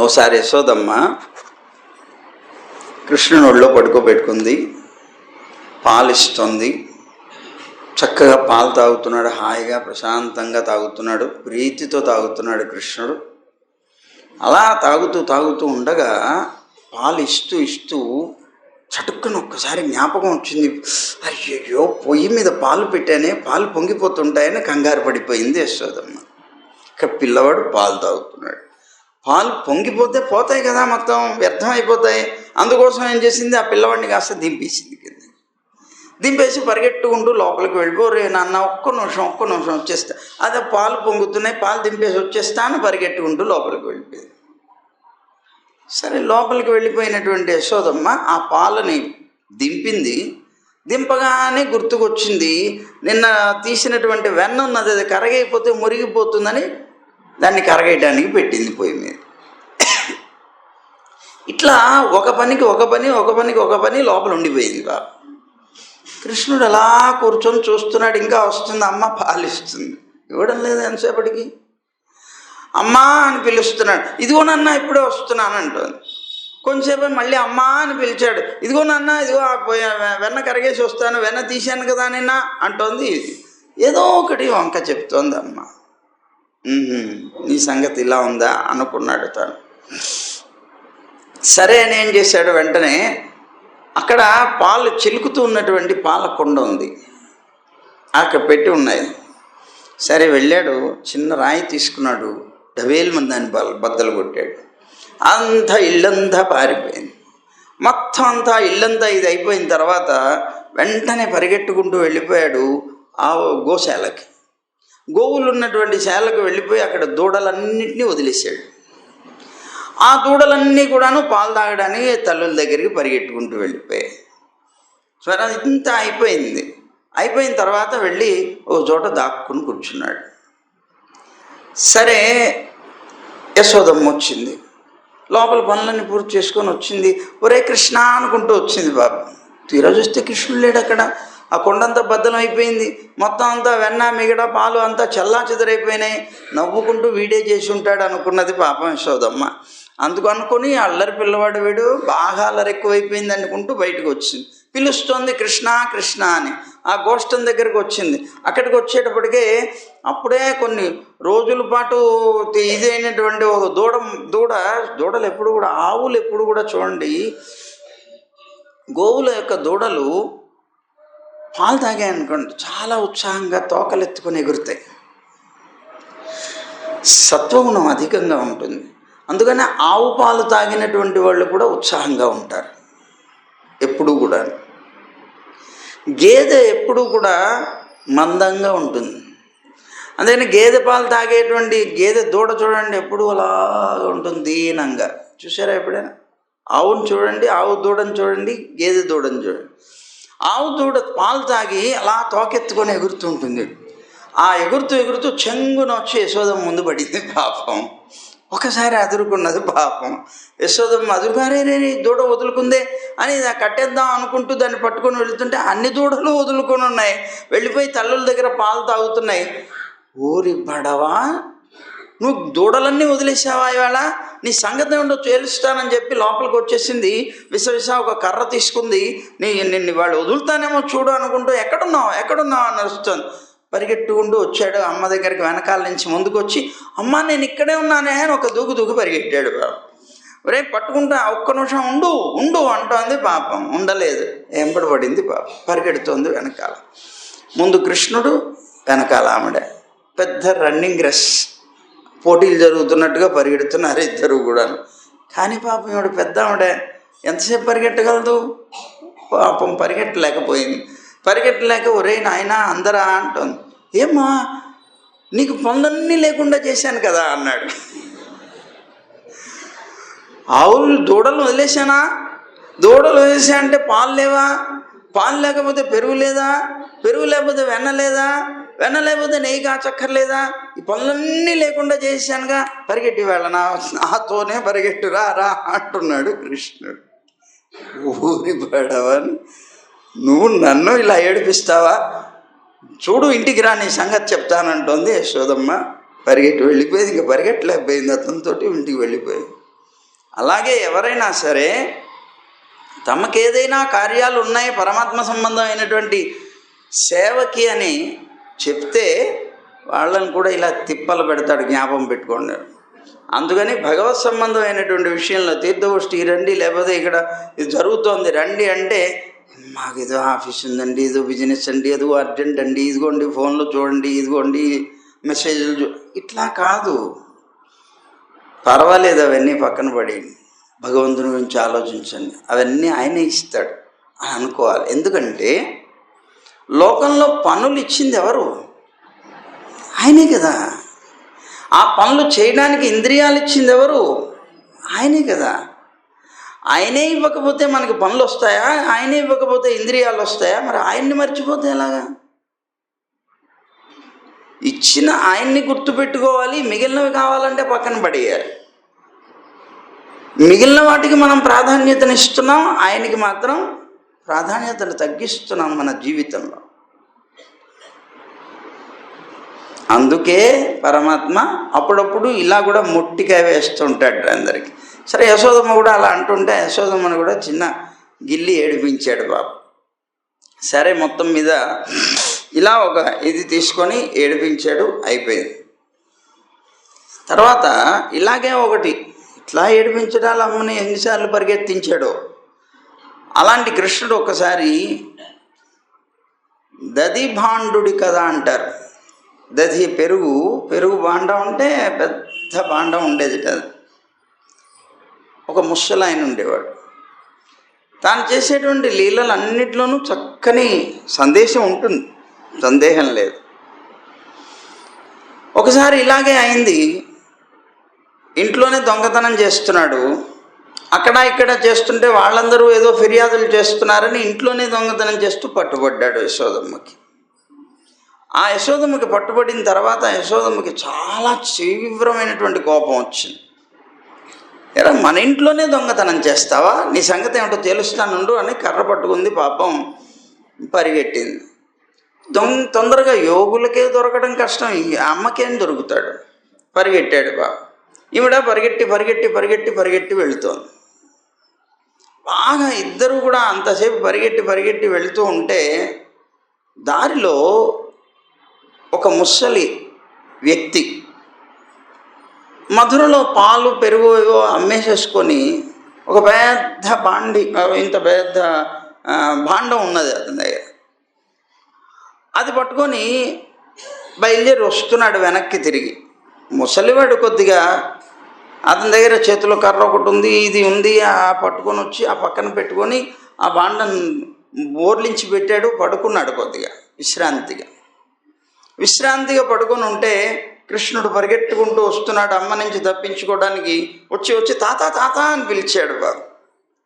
ఒకసారి యశోదమ్మ కృష్ణుని ఒళ్ళో పడుకోబెట్టుకుంది, పాలిస్తుంది. చక్కగా పాలు తాగుతున్నాడు, హాయిగా ప్రశాంతంగా తాగుతున్నాడు, ప్రీతితో తాగుతున్నాడు కృష్ణుడు. అలా తాగుతూ ఉండగా పాలు ఇస్తూ చటుక్కున ఒక్కసారి జ్ఞాపకం వచ్చింది. అయ్యయ్యో, పొయ్యి మీద పాలు పెట్టానే, పాలు పొంగిపోతుంటాయని కంగారు పడిపోయింది యశోదమ్మ. ఇక పిల్లవాడు పాలు తాగుతున్నాడు. పాలు పొంగిపోతే పోతాయి కదా, మొత్తం వ్యర్థం అయిపోతాయి. అందుకోసం ఏం చేసింది, ఆ పిల్లవాడిని కాస్త దింపేసింది కింద. దింపేసి పరిగెట్టుకుంటూ లోపలికి వెళ్ళిపో, రే నాన్న ఒక్క నిమిషం వచ్చేస్తా, అదే పాలు పొంగుతున్నాయి, పాలు దింపేసి వచ్చేస్తాను పరిగెట్టుకుంటూ లోపలికి వెళ్ళిపోయింది. సరే, లోపలికి వెళ్ళిపోయినటువంటి యశోదమ్మ ఆ పాలని దింపింది. దింపగానే గుర్తుకొచ్చింది, నిన్న తీసినటువంటి వెన్న ఉన్నది, అది కరగైపోతే మురిగిపోతుందని దాన్ని కరగేయడానికి పెట్టింది పొయ్యి మీద. ఇట్లా ఒక పనికి ఒక పని లోపల ఉండిపోయింది బాబు. కృష్ణుడు అలా కూర్చొని చూస్తున్నాడు. ఇంకా వస్తుంది అమ్మ, పాలిస్తుంది, ఇవ్వడం లేదు ఎంతసేపటికి. అమ్మా అని పిలుస్తున్నాడు, ఇదిగోనన్నా ఇప్పుడే వస్తున్నాను అంటుంది. కొంచెంసేపు మళ్ళీ అమ్మా అని పిలిచాడు, ఇదిగోనన్నా ఇదిగో వెన్న కరిగేసి వస్తాను, వెన్న తీశాను కదా నిన్న అంటోంది. ఏదో ఒకటి వంక చెప్తోంది అమ్మ. నీ సంగతి ఇలా ఉందా అనుకున్నాడు తను. సరే అని ఏం చేశాడు, వెంటనే అక్కడ పాలు చిలుకుతూ ఉన్నటువంటి పాల కుండ ఉంది, అక్కడ పెట్టి ఉన్నాయి. సరే వెళ్ళాడు, చిన్న రాయి తీసుకున్నాడు, డబేలు మంది దాన్ని బద్దలు కొట్టాడు. అంతా ఇల్లంతా పారిపోయింది. మొత్తం అంతా ఇల్లంతా ఇది అయిపోయిన తర్వాత వెంటనే పరిగెట్టుకుంటూ వెళ్ళిపోయాడు ఆ గోశాలకి. గోవులు ఉన్నటువంటి శాలకు వెళ్ళిపోయి అక్కడ దూడలన్నింటినీ వదిలేశాడు. ఆ దూడలన్నీ కూడాను పాలు తాగడానికి తల్లుల దగ్గరికి పరిగెట్టుకుంటూ వెళ్ళిపోయాయి. సరే, ఇంత అయిపోయిన తర్వాత వెళ్ళి ఓ చోట దాక్కుని కూర్చున్నాడు. సరే, యశోదమ్మ వచ్చింది, లోపల పనులన్నీ పూర్తి చేసుకొని వచ్చింది. ఒరే కృష్ణ అనుకుంటూ వచ్చింది బాబు. తీరా చూస్తే కృష్ణుడు లేడు అక్కడ. ఆ కొండంతా బద్దలం అయిపోయింది, మొత్తం అంతా వెన్న మిగడ పాలు అంతా చల్లా చెదరైపోయినాయి. నవ్వుకుంటూ వీడే చేసి ఉంటాడు అనుకున్నది పాపం యశోదమ్మ. అందుకు అనుకుని అల్లరి పిల్లవాడు వీడు, బాగా అల్లరి ఎక్కువైపోయింది అనుకుంటూ బయటకు వచ్చింది. పిలుస్తోంది కృష్ణ కృష్ణ అని. ఆ గోష్టం దగ్గరికి వచ్చింది. అక్కడికి వచ్చేటప్పటికే అప్పుడే కొన్ని రోజుల పాటు ఇదైనటువంటి ఒక దూడలు ఎప్పుడు కూడా, ఆవులు ఎప్పుడు కూడా చూడండి, గోవుల యొక్క దూడలు పాలు తాగాయనుకోండి చాలా ఉత్సాహంగా తోకలెత్తుకొని ఎగురుతాయి. సత్వగుణం అధికంగా ఉంటుంది. అందుకని ఆవు పాలు తాగినటువంటి వాళ్ళు కూడా ఉత్సాహంగా ఉంటారు ఎప్పుడూ కూడా. గేదె ఎప్పుడూ కూడా మందంగా ఉంటుంది. అందుకని గేదె పాలు తాగేటువంటి దూడ చూడండి ఎప్పుడు అలా ఉంటుంది దీనంగా. చూసారా ఎప్పుడైనా? ఆవును చూడండి, ఆవు దూడని చూడండి, గేదె దూడని చూడండి. ఆవు దూడ పాలు తాగి అలా తోకెత్తుకొని ఎగురుతూ ఉంటుంది. ఆ ఎగురుతూ చెంగున వచ్చి యశోదమ్మ ముందు పడింది పాపం. ఒకసారి అదురుకున్నది పాపం. యశోదమ్మ అదురుగారే దూడ వదులుకుందే అని కట్టేద్దాం అనుకుంటూ దాన్ని పట్టుకొని వెళుతుంటే అన్ని దూడలు వదులుకొని ఉన్నాయి, వెళ్ళిపోయి తల్లుల దగ్గర పాలు తాగుతున్నాయి. ఊరి బడవా, నువ్వు దూడలన్నీ వదిలేసావా, ఇవాళ నీ సంగతి ఏమిటో తేలుస్తానని చెప్పి లోపలికి వచ్చేసింది. విసవిస ఒక కర్ర తీసుకుంది. నిన్ను వాళ్ళు వదులుతానేమో చూడు అనుకుంటూ ఎక్కడున్నావు అని నడుస్తుంది. పరిగెట్టుకుంటూ వచ్చాడు అమ్మ దగ్గరికి. వెనకాల నుంచి ముందుకు వచ్చి, అమ్మ నేను ఇక్కడే ఉన్నానే అని ఒక దూకు పరిగెట్టాడు బాబు. రేపు పట్టుకుంటా, ఒక్క నిమిషం ఉండు అంటోంది. పాపం ఉండలేదు, ఎంబడి పడింది పాపం, పరిగెడుతోంది వెనకాల. ముందు కృష్ణుడు, వెనకాల ఆవిడ. పెద్ద రన్నింగ్ రేస్, పోటీలు జరుగుతున్నట్టుగా పరిగెడుతున్నారు ఇద్దరు కూడాను. కానీ పాపం ఈవిడ పెద్ద ఆవిడ ఎంతసేపు పరిగెట్టగలదు? పాపం పరిగెట్టలేకపోయింది. పరిగెట్టలేక ఒరే నాయనా అందరా అంటుంది. ఏమ్మా నీకు పనులన్నీ లేకుండా చేశాను కదా అన్నాడు. ఆవులు దూడలు వదిలేశానా? దూడలు వదిలేసా అంటే పాలు లేవా? పాలు లేకపోతే పెరుగు లేదా? పెరుగు లేకపోతే వెన్న లేదా? వెన్న లేకపోతే నెయ్యి కాచక్కర్లేదా? ఈ పనులన్నీ లేకుండా చేశానుగా, పరిగెట్టి వెళ్ళనా? నాతోనే పరిగెట్టురా రా అంటున్నాడు కృష్ణుడు. ఊరి పడవని నువ్వు నన్ను ఇలా ఏడిపిస్తావా? చూడు ఇంటికి రా, నీ సంగతి చెప్తానంటోంది యశోదమ్మ. పరిగెట్టి వెళ్ళిపోయింది. ఇంకా పరిగెట్టలేకపోయింది, అతనితో ఇంటికి వెళ్ళిపోయింది. అలాగే ఎవరైనా సరే తమకేదైనా కార్యాలు ఉన్నాయి పరమాత్మ సంబంధమైనటువంటి సేవకి అని చెప్తే వాళ్ళని కూడా ఇలా తిప్పలు పెడతాడు, జ్ఞాపకం పెట్టుకోండి. అందుకని భగవత్ సంబంధమైనటువంటి విషయంలో తీర్థగోష్ఠి రండి, లేకపోతే ఇక్కడ ఇది జరుగుతోంది రండి అంటే, మాకు ఏదో ఆఫీస్ ఉందండి, ఏదో బిజినెస్ అండి, ఏదో అర్జెంట్ అండి, ఇదిగోండి ఫోన్లో చూడండి, ఇదిగోండి మెసేజ్లు ఇట్లా కాదు. పర్వాలేదు, అవన్నీ పక్కన పడి భగవంతుని గురించి ఆలోచించండి, అవన్నీ ఆయనే ఇస్తాడు అని అనుకోవాలి. ఎందుకంటే లోకంలో పనులు ఇచ్చింది ఎవరు? ఆయనే కదా. ఆ పనులు చేయడానికి ఇంద్రియాలు ఇచ్చింది ఎవరు? ఆయనే కదా. ఆయనే ఇవ్వకపోతే మనకి పనులు వస్తాయా? ఆయనే ఇవ్వకపోతే ఇంద్రియాలు వస్తాయా? మరి ఆయన్ని మర్చిపోతే ఎలాగా? ఇచ్చిన ఆయన్ని గుర్తుపెట్టుకోవాలి, మిగిలినవి కావాలంటే పక్కన పడేయాలి. మిగిలిన వాటికి మనం ప్రాధాన్యతనిస్తున్నాం, ఆయనకి మాత్రం ప్రాధాన్యతను తగ్గిస్తున్నాం మన జీవితంలో. అందుకే పరమాత్మ అప్పుడప్పుడు ఇలా కూడా మొట్టికాయ వేస్తుంటాడు అందరికి. సరే, యశోదమ్మ కూడా అలా అంటుంటే యశోదమ్మను కూడా చిన్న గిల్లి ఏడిపించాడు బాబు. సరే, మొత్తం మీద ఇలా ఒక ఇది తీసుకొని ఏడిపించాడు, అయిపోయింది. తర్వాత ఇలాగే ఒకటి ఇట్లా ఏడిపించడాలు అమ్మని ఎన్నిసార్లు పరిగెత్తించాడో అలాంటి కృష్ణుడు ఒకసారి దధి భాండుడి కథ అంటారు. దధి పెరుగు భాండం అంటే పెద్ద భాండం ఉండేది కదా. ఒక ముసలాయన ఉండేవాడు. తాను చేసేటువంటి లీలలన్నిటిలోనూ చక్కని సందేశం ఉంటుంది, సందేహం లేదు. ఒకసారి ఇలాగే అయింది. ఇంట్లోనే దొంగతనం చేస్తున్నాడు. అక్కడ ఇక్కడ చేస్తుంటే వాళ్ళందరూ ఏదో ఫిర్యాదులు చేస్తున్నారని ఇంట్లోనే దొంగతనం చేస్తూ పట్టుబడ్డాడు యశోదమ్మకి. ఆ యశోదమ్మకి పట్టుబడిన తర్వాత యశోదమ్మకి చాలా తీవ్రమైనటువంటి కోపం వచ్చింది. ఎరా, మన ఇంట్లోనే దొంగతనం చేస్తావా? నీ సంగతి ఏమిటో తెలుస్తానుండు అని కర్ర పట్టుకుంది. పాపం పరిగెట్టింది. తొందరగా యోగులకే దొరకడం కష్టం, ఈ అమ్మకేం దొరుకుతాడు? పరిగెట్టాడు బాబు. ఈవిడ పరిగెట్టి పరిగెట్టి పరిగెట్టి పరిగెట్టి వెళుతోంది. బాగా ఇద్దరు కూడా అంతసేపు పరిగెట్టి పరిగెట్టి వెళుతూ ఉంటే దారిలో ఒక ముసలి వ్యక్తి మధురలో పాలు పెరుగు ఏవో అమ్మేసేసుకొని ఒక పెద్ద ఇంత పెద్ద భాండం ఉన్నది అతని దగ్గర. అది పట్టుకొని బయలుదేరి వస్తున్నాడు వెనక్కి తిరిగి. ముసలివాడు కొద్దిగా అతని దగ్గర చేతిలో కర్ర ఒకటి ఉంది, ఇది ఉంది, పట్టుకొని వచ్చి ఆ పక్కన పెట్టుకొని ఆ భాండం బోర్లించి పెట్టాడు. పడుకున్నాడు కొద్దిగా విశ్రాంతిగా పడుకొని ఉంటే కృష్ణుడు పరిగెట్టుకుంటూ వస్తున్నాడు. అమ్మ నుంచి తప్పించుకోవడానికి వచ్చి తాత తాత అని పిలిచాడు బాబు.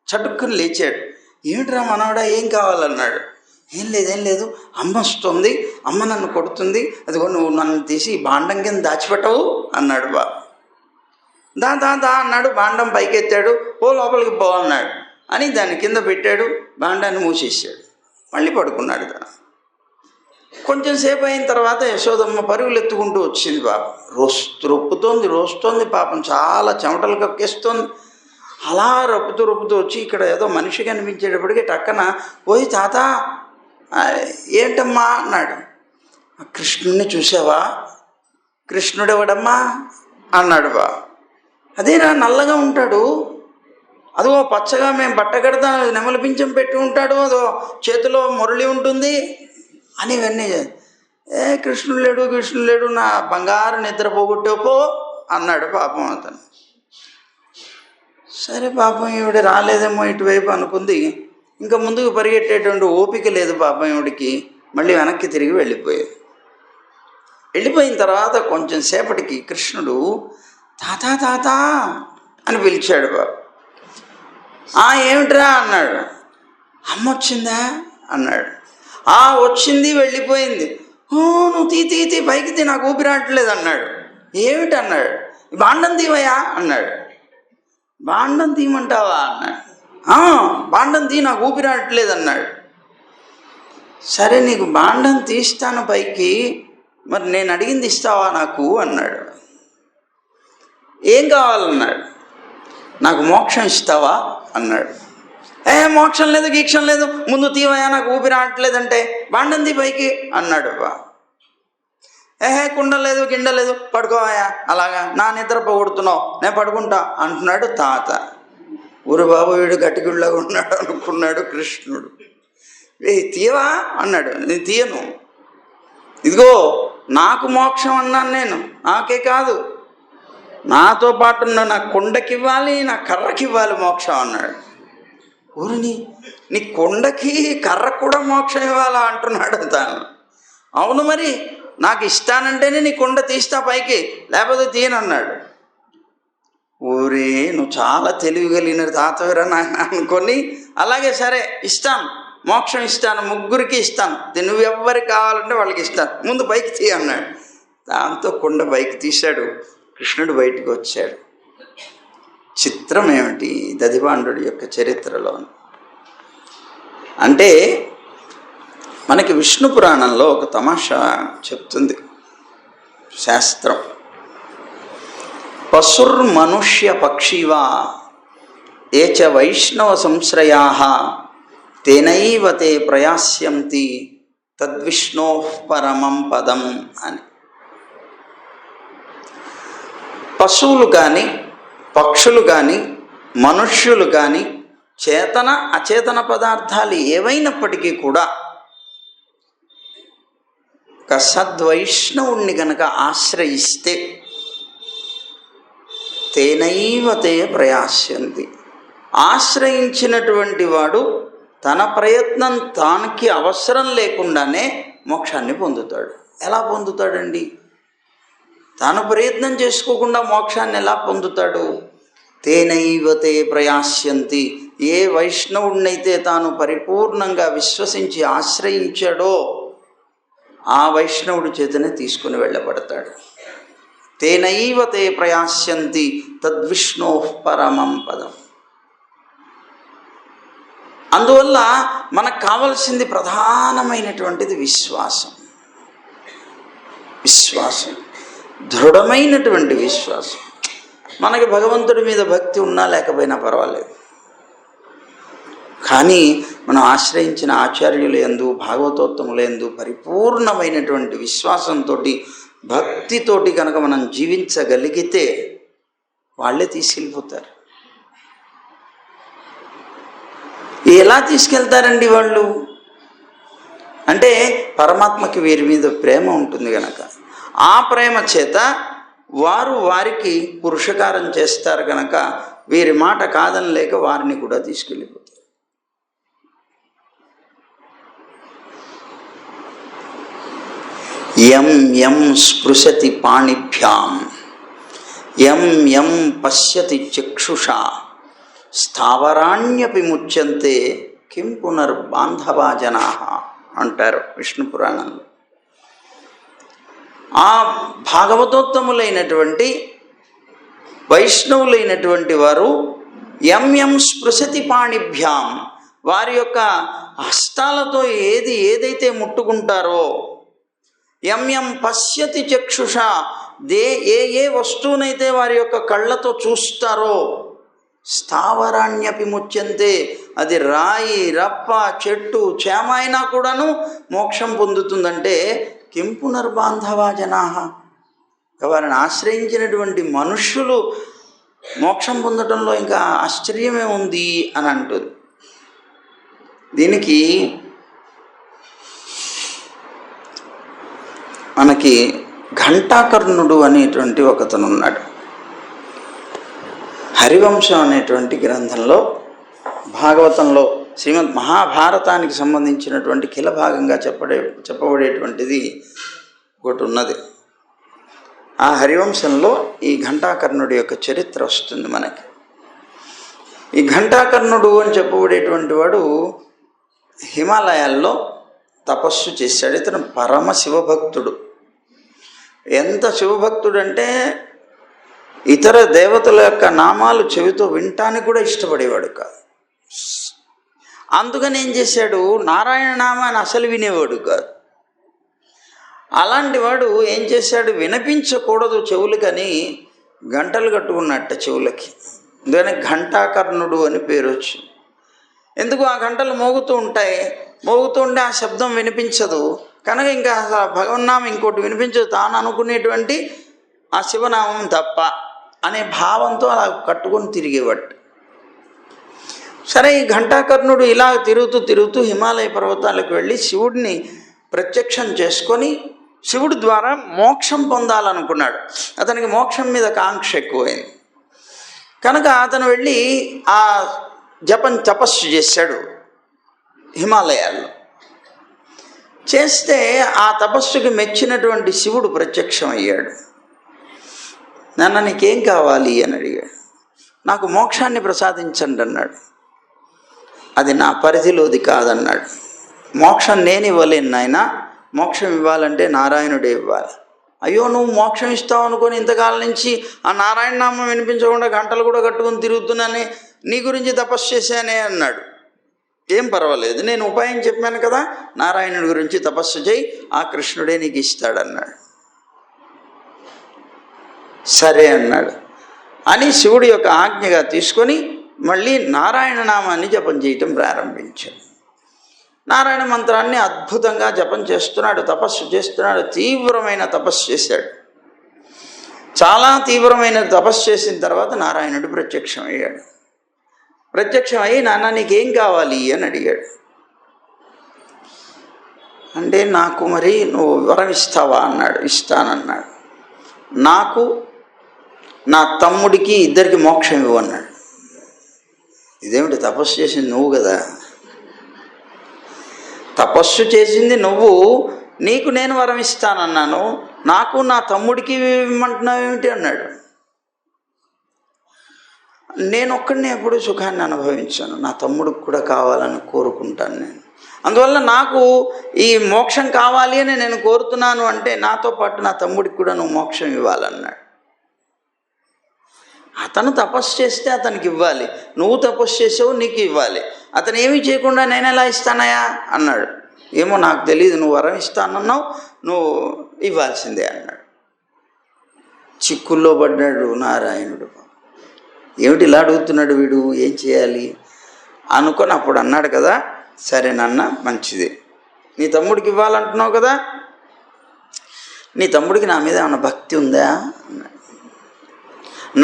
చటుక్కుని లేచాడు. ఏమిట్రా మనవడా, ఏం కావాలన్నాడు. ఏం లేదు, అమ్మ వస్తుంది, అమ్మ నన్ను కొడుతుంది, అదిగో నువ్వు నన్ను తీసి భాండం కింద దాచిపెట్టవు అన్నాడు బాబు. దా అన్నాడు. భాండం పైకెత్తాడు. లోపలికి పో అన్నాడు అని దాన్ని కింద పెట్టాడు. భాండాన్ని మూసేసాడు. మళ్ళీ పడుకున్నాడు. కొంచెం సేపు అయిన తర్వాత యశోదమ్మ పరుగులు ఎత్తుకుంటూ వచ్చింది. బాబు రోస్తోంది పాపం, చాలా చెమటలు కక్కేస్తోంది. అలా రొప్పుతూ వచ్చి ఇక్కడ ఏదో మనిషి కనిపించేటప్పటికీ టక్కన పోయి తాత ఏంటమ్మా అన్నాడు. కృష్ణుడిని చూసావా? కృష్ణుడెవడమ్మా అన్నాడు బా. అదేరా నల్లగా ఉంటాడు, అదో పచ్చగా మేము బట్ట కడతాం నెమలి పింఛం పెట్టి ఉంటాడు, అదో చేతిలో మురళి ఉంటుంది అని ఇవన్నీ కృష్ణుడు లేడు నా బంగారు నిద్ర పోగొట్టేపో అన్నాడు పాపం అతను. సరే పాపం ఈవిడ రాలేదేమో ఇటువైపు అనుకుంది. ఇంకా ముందుకు పరిగెట్టేటువంటి ఓపిక లేదు పాపం ఈవిడికి. మళ్ళీ వెనక్కి తిరిగి వెళ్ళిపోయిన తర్వాత కొంచెం సేపటికి కృష్ణుడు తాతా తాతా అని పిలిచాడు బాబు. ఏమిట్రా అన్నాడు. అమ్మ వచ్చిందా అన్నాడు. వచ్చింది, వెళ్ళిపోయింది. నువ్వు తీ పైకి తీ, నాకు ఊపిరాట్లేదు అన్నాడు. ఏమిటి అన్నాడు. బాండం తీవయ్యా అన్నాడు. బాండం తీయమంటావా అన్నాడు. బాండం తీ, నాకు ఊపిరాట్లేదు అన్నాడు. సరే నీకు బాండం తీస్తాను పైకి, మరి నేను అడిగింది ఇస్తావా నాకు అన్నాడు. ఏం కావాలన్నాడు. నాకు మోక్షం ఇస్తావా అన్నాడు. మోక్షం లేదు గీక్షం లేదు, ముందు తీవయా, నాకు ఊపిరాట్లేదంటే బాండం తీ పైకి అన్నాడు. కుండ లేదు గిండ లేదు, పడుకోవయా, అలాగా నా నిద్ర పోగొడుతున్నావు, నేను పడుకుంటా అంటున్నాడు తాత. ఊరు బాబు వీడు గట్టిగుళ్ళగా ఉన్నాడు అనుకున్నాడు కృష్ణుడు. తీయవా అన్నాడు. నేను తీయను, ఇదిగో నాకు మోక్షం అన్నాను నేను, నాకే కాదు నాతో పాటు నా కొండకి ఇవ్వాలి, నా కర్రకి ఇవ్వాలి మోక్షం అన్నాడు. ఊరిని నీ కొండకి కర్రకు కూడా మోక్షం ఇవ్వాలా అంటున్నాడు తాను. అవును మరి, నాకు ఇస్తానంటేనే నీ కొండ తీస్తా పైకి, లేకపోతే తీయనన్నాడు. ఊరే నువ్వు చాలా తెలివిగలిగిన తాతవిరా నాయన అనుకొని, అలాగే సరే ఇస్తాను, మోక్షం ఇస్తాను, ముగ్గురికి ఇస్తాను, నువ్వు ఎవరికి కావాలంటే వాళ్ళకి ఇస్తాను, ముందు పైకి తీ అన్నాడు. దాంతో కొండ పైకి తీశాడు. కృష్ణుడు బయటికి వచ్చాడు. చిత్రం ఏమిటి దధివాండుడి యొక్క చరిత్రలో అంటే, మనకి విష్ణు పురాణంలో ఒక తమాషా చెప్తుంది శాస్త్రం. పశుర్మనుష్య పక్షివా ఏచ వైష్ణవ సంశ్రయా తేనైవ తే ప్రయాస్యంతి తద్విష్ణో పరమం పదం అని. పశువులు కానీ, పక్షులు కానీ, మనుష్యులు కానీ, చేతన అచేతన పదార్థాలు ఏవైనప్పటికీ కూడా ఒక సద్వైష్ణవుణ్ణి కనుక ఆశ్రయిస్తే తేనైవ తే ప్రయాస్యంతి, ఆశ్రయించినటువంటి వాడు తన ప్రయత్నం తానికి అవసరం లేకుండానే మోక్షాన్ని పొందుతాడు. ఎలా పొందుతాడండి? తాను ప్రయత్నం చేసుకోకుండా మోక్షాన్ని ఎలా పొందుతాడు? తేనైవ తే ప్రయాస్యంతి, ఏ వైష్ణవుడినైతే తాను పరిపూర్ణంగా విశ్వసించి ఆశ్రయించాడో ఆ వైష్ణవుడి చేతనే తీసుకుని వెళ్ళబడతాడు. తేనైవ తే ప్రయాస్యంతి తద్విష్ణో పరమం పదం. అందువల్ల మనకు కావలసింది ప్రధానమైనటువంటిది విశ్వాసం. విశ్వాసం, దృఢమైనటువంటి విశ్వాసం. మనకి భగవంతుడి మీద భక్తి ఉన్నా లేకపోయినా పర్వాలేదు, కానీ మనం ఆశ్రయించిన ఆచార్యుల యందు, భాగవతోత్తముల యందు పరిపూర్ణమైనటువంటి విశ్వాసంతో, భక్తితోటి కనుక మనం జీవించగలిగితే వాళ్ళే తీసుకెళ్ళిపోతారు. ఎలా తీసుకెళ్తారండి వాళ్ళు అంటే, పరమాత్మకి వీరి మీద ప్రేమ ఉంటుంది కనుక ఆ ప్రేమ చేత వారు వారికి పురుషకారం చేస్తారు కనుక వీరి మాట కాదని లేక వారిని కూడా తీసుకెళ్ళిపోతారు. యం యం స్పృశతి పాణిభ్యాం యం యం పశ్యతి చక్షుషా స్థావరాణ్యపి ముచ్యంతే కిం పునర్బాంధవా జనాః అంటారు విష్ణు పురాణంలో. ఆ భాగవతోత్తములైనటువంటి వైష్ణవులైనటువంటి వారు యం యం స్పృశతి పాణిభ్యాం, వారి యొక్క హస్తాలతో ఏదైతే ముట్టుకుంటారో, యం యం పశ్యతి చక్షుష, ఏ వస్తువునైతే వారి యొక్క కళ్ళతో చూస్తారో, స్థావరాణ్యపి ముచ్యంతే, అది రాయి రప్ప చెట్టు చేమ అయినా కూడాను మోక్షం పొందుతుందంటే కిం పునర్బాంధవా జనాః, వారిని ఆశ్రయించినటువంటి మనుష్యులు మోక్షం పొందడంలో ఇంకా ఆశ్చర్యమే ఉంది అని అంటుంది. దీనికి మనకి ఘంటాకర్ణుడు అనేటువంటి ఒకతను ఉన్నాడు. హరివంశం అనేటువంటి గ్రంథంలో, భాగవతంలో శ్రీమద్ మహాభారతానికి సంబంధించినటువంటి కిల భాగంగా చెప్పబడేటువంటిది ఒకటి ఉన్నది. ఆ హరివంశంలో ఈ ఘంటాకర్ణుడి యొక్క చరిత్ర వస్తుంది మనకి. ఈ ఘంటాకర్ణుడు అని చెప్పబడేటువంటి వాడు హిమాలయాల్లో తపస్సు చేశాడు. ఇతను పరమ శివభక్తుడు. ఎంత శివభక్తుడు అంటే ఇతర దేవతల యొక్క నామాలు చెవితో వినటానికి కూడా ఇష్టపడేవాడు కాదు. అందుకని ఏం చేశాడు, నారాయణ నామాన్ని అసలు వినేవాడు కాదు. అలాంటి వాడు ఏం చేశాడు, వినిపించకూడదు చెవులకని గంటలు కట్టుకున్నట్ట చెవులకి. అందుకని ఘంటాకర్ణుడు అని పేరు వచ్చింది. ఎందుకు, ఆ గంటలు మోగుతూ ఉంటాయి, మోగుతూ ఉంటే ఆ శబ్దం వినిపించదు కనుక ఇంకా భగవన్నామం ఇంకోటి వినిపించదు, తాను అనుకునేటువంటి ఆ శివనామం తప్ప అనే భావంతో అలా కట్టుకొని తిరిగేవాడు. సరే, ఈ ఘంటాకర్ణుడు ఇలా తిరుగుతూ హిమాలయ పర్వతాలకు వెళ్ళి శివుడిని ప్రత్యక్షం చేసుకొని శివుడి ద్వారా మోక్షం పొందాలనుకున్నాడు. అతనికి మోక్షం మీద కాంక్ష ఎక్కువైంది కనుక అతను వెళ్ళి ఆ తపస్సు చేశాడు హిమాలయాల్లో. చేస్తే ఆ తపస్సుకి మెచ్చినటువంటి శివుడు ప్రత్యక్షం అయ్యాడు. నాన్న నీకేం కావాలి అని అడిగాడు. నాకు మోక్షాన్ని ప్రసాదించండి అన్నాడు. అది నా పరిధిలోది కాదన్నాడు. మోక్షం నేను ఇవ్వలేను నాయన, మోక్షం ఇవ్వాలంటే నారాయణుడే ఇవ్వాలి. అయ్యో, నువ్వు మోక్షం ఇస్తావు అనుకొని ఇంతకాలం నుంచి ఆ నారాయణ నామం వినిపించకుండా గంటలు కూడా కట్టుకుని తిరుగుతున్నానే, నీ గురించి తపస్సు చేశానే అన్నాడు. ఏం పర్వాలేదు, నేను ఉపాయం చెప్పాను కదా, నారాయణుడి గురించి తపస్సు చేయి, ఆ కృష్ణుడే నీకు ఇస్తాడన్నాడు. సరే అన్నాడు అని శివుడి యొక్క ఆజ్ఞగా తీసుకొని మళ్ళీ నారాయణ నామాన్ని జపం చేయటం ప్రారంభించాడు. నారాయణ మంత్రాన్ని అద్భుతంగా జపం చేస్తున్నాడు, తపస్సు చేస్తున్నాడు. తీవ్రమైన తపస్సు చేశాడు. చాలా తీవ్రమైన తపస్సు చేసిన తర్వాత నారాయణుడు ప్రత్యక్షమయ్యాడు. ప్రత్యక్షమయ్యి, నాన్న నీకేం కావాలి అని అడిగాడు. అంటే నాకు మరి నువ్వు వరం ఇస్తావా అన్నాడు. ఇస్తానన్నాడు. నాకు నా తమ్ముడికి ఇద్దరికి మోక్షం ఇవ్వన్నాడు. ఇదేమిటి, తపస్సు చేసింది నువ్వు కదా, తపస్సు చేసింది నువ్వు, నీకు నేను వరం ఇస్తానన్నాను, నాకు నా తమ్ముడికి ఇవ్వమంటున్నావు ఏమిటి అన్నాడు. నేను ఒక్కడిని ఎప్పుడు సుఖాన్ని అనుభవించాను, నా తమ్ముడికి కూడా కావాలని కోరుకుంటాను నేను. అందువల్ల నాకు ఈ మోక్షం కావాలి అని నేను కోరుతున్నాను అంటే నాతో పాటు నా తమ్ముడికి కూడా నువ్వు మోక్షం ఇవ్వాలన్నాడు. అతను తపస్సు చేస్తే అతనికి ఇవ్వాలి, నువ్వు తపస్సు చేసావు నీకు ఇవ్వాలి. అతను ఏమీ చేయకుండా నేను ఎలా ఇస్తానయా అన్నాడు. ఏమో నాకు తెలియదు, నువ్వు వరం ఇస్తానన్నావు, నువ్వు ఇవ్వాల్సిందే అన్నాడు. చిక్కుల్లో పడ్డాడు నారాయణుడు. ఏమిటి ఇలా అడుగుతున్నాడు వీడు, ఏం చేయాలి అనుకొని అప్పుడు అన్నాడు కదా, సరే నాన్న మంచిది, నీ తమ్ముడికి ఇవ్వాలంటున్నావు కదా, నీ తమ్ముడికి నా మీద ఏమైనా భక్తి ఉందా అన్నాడు.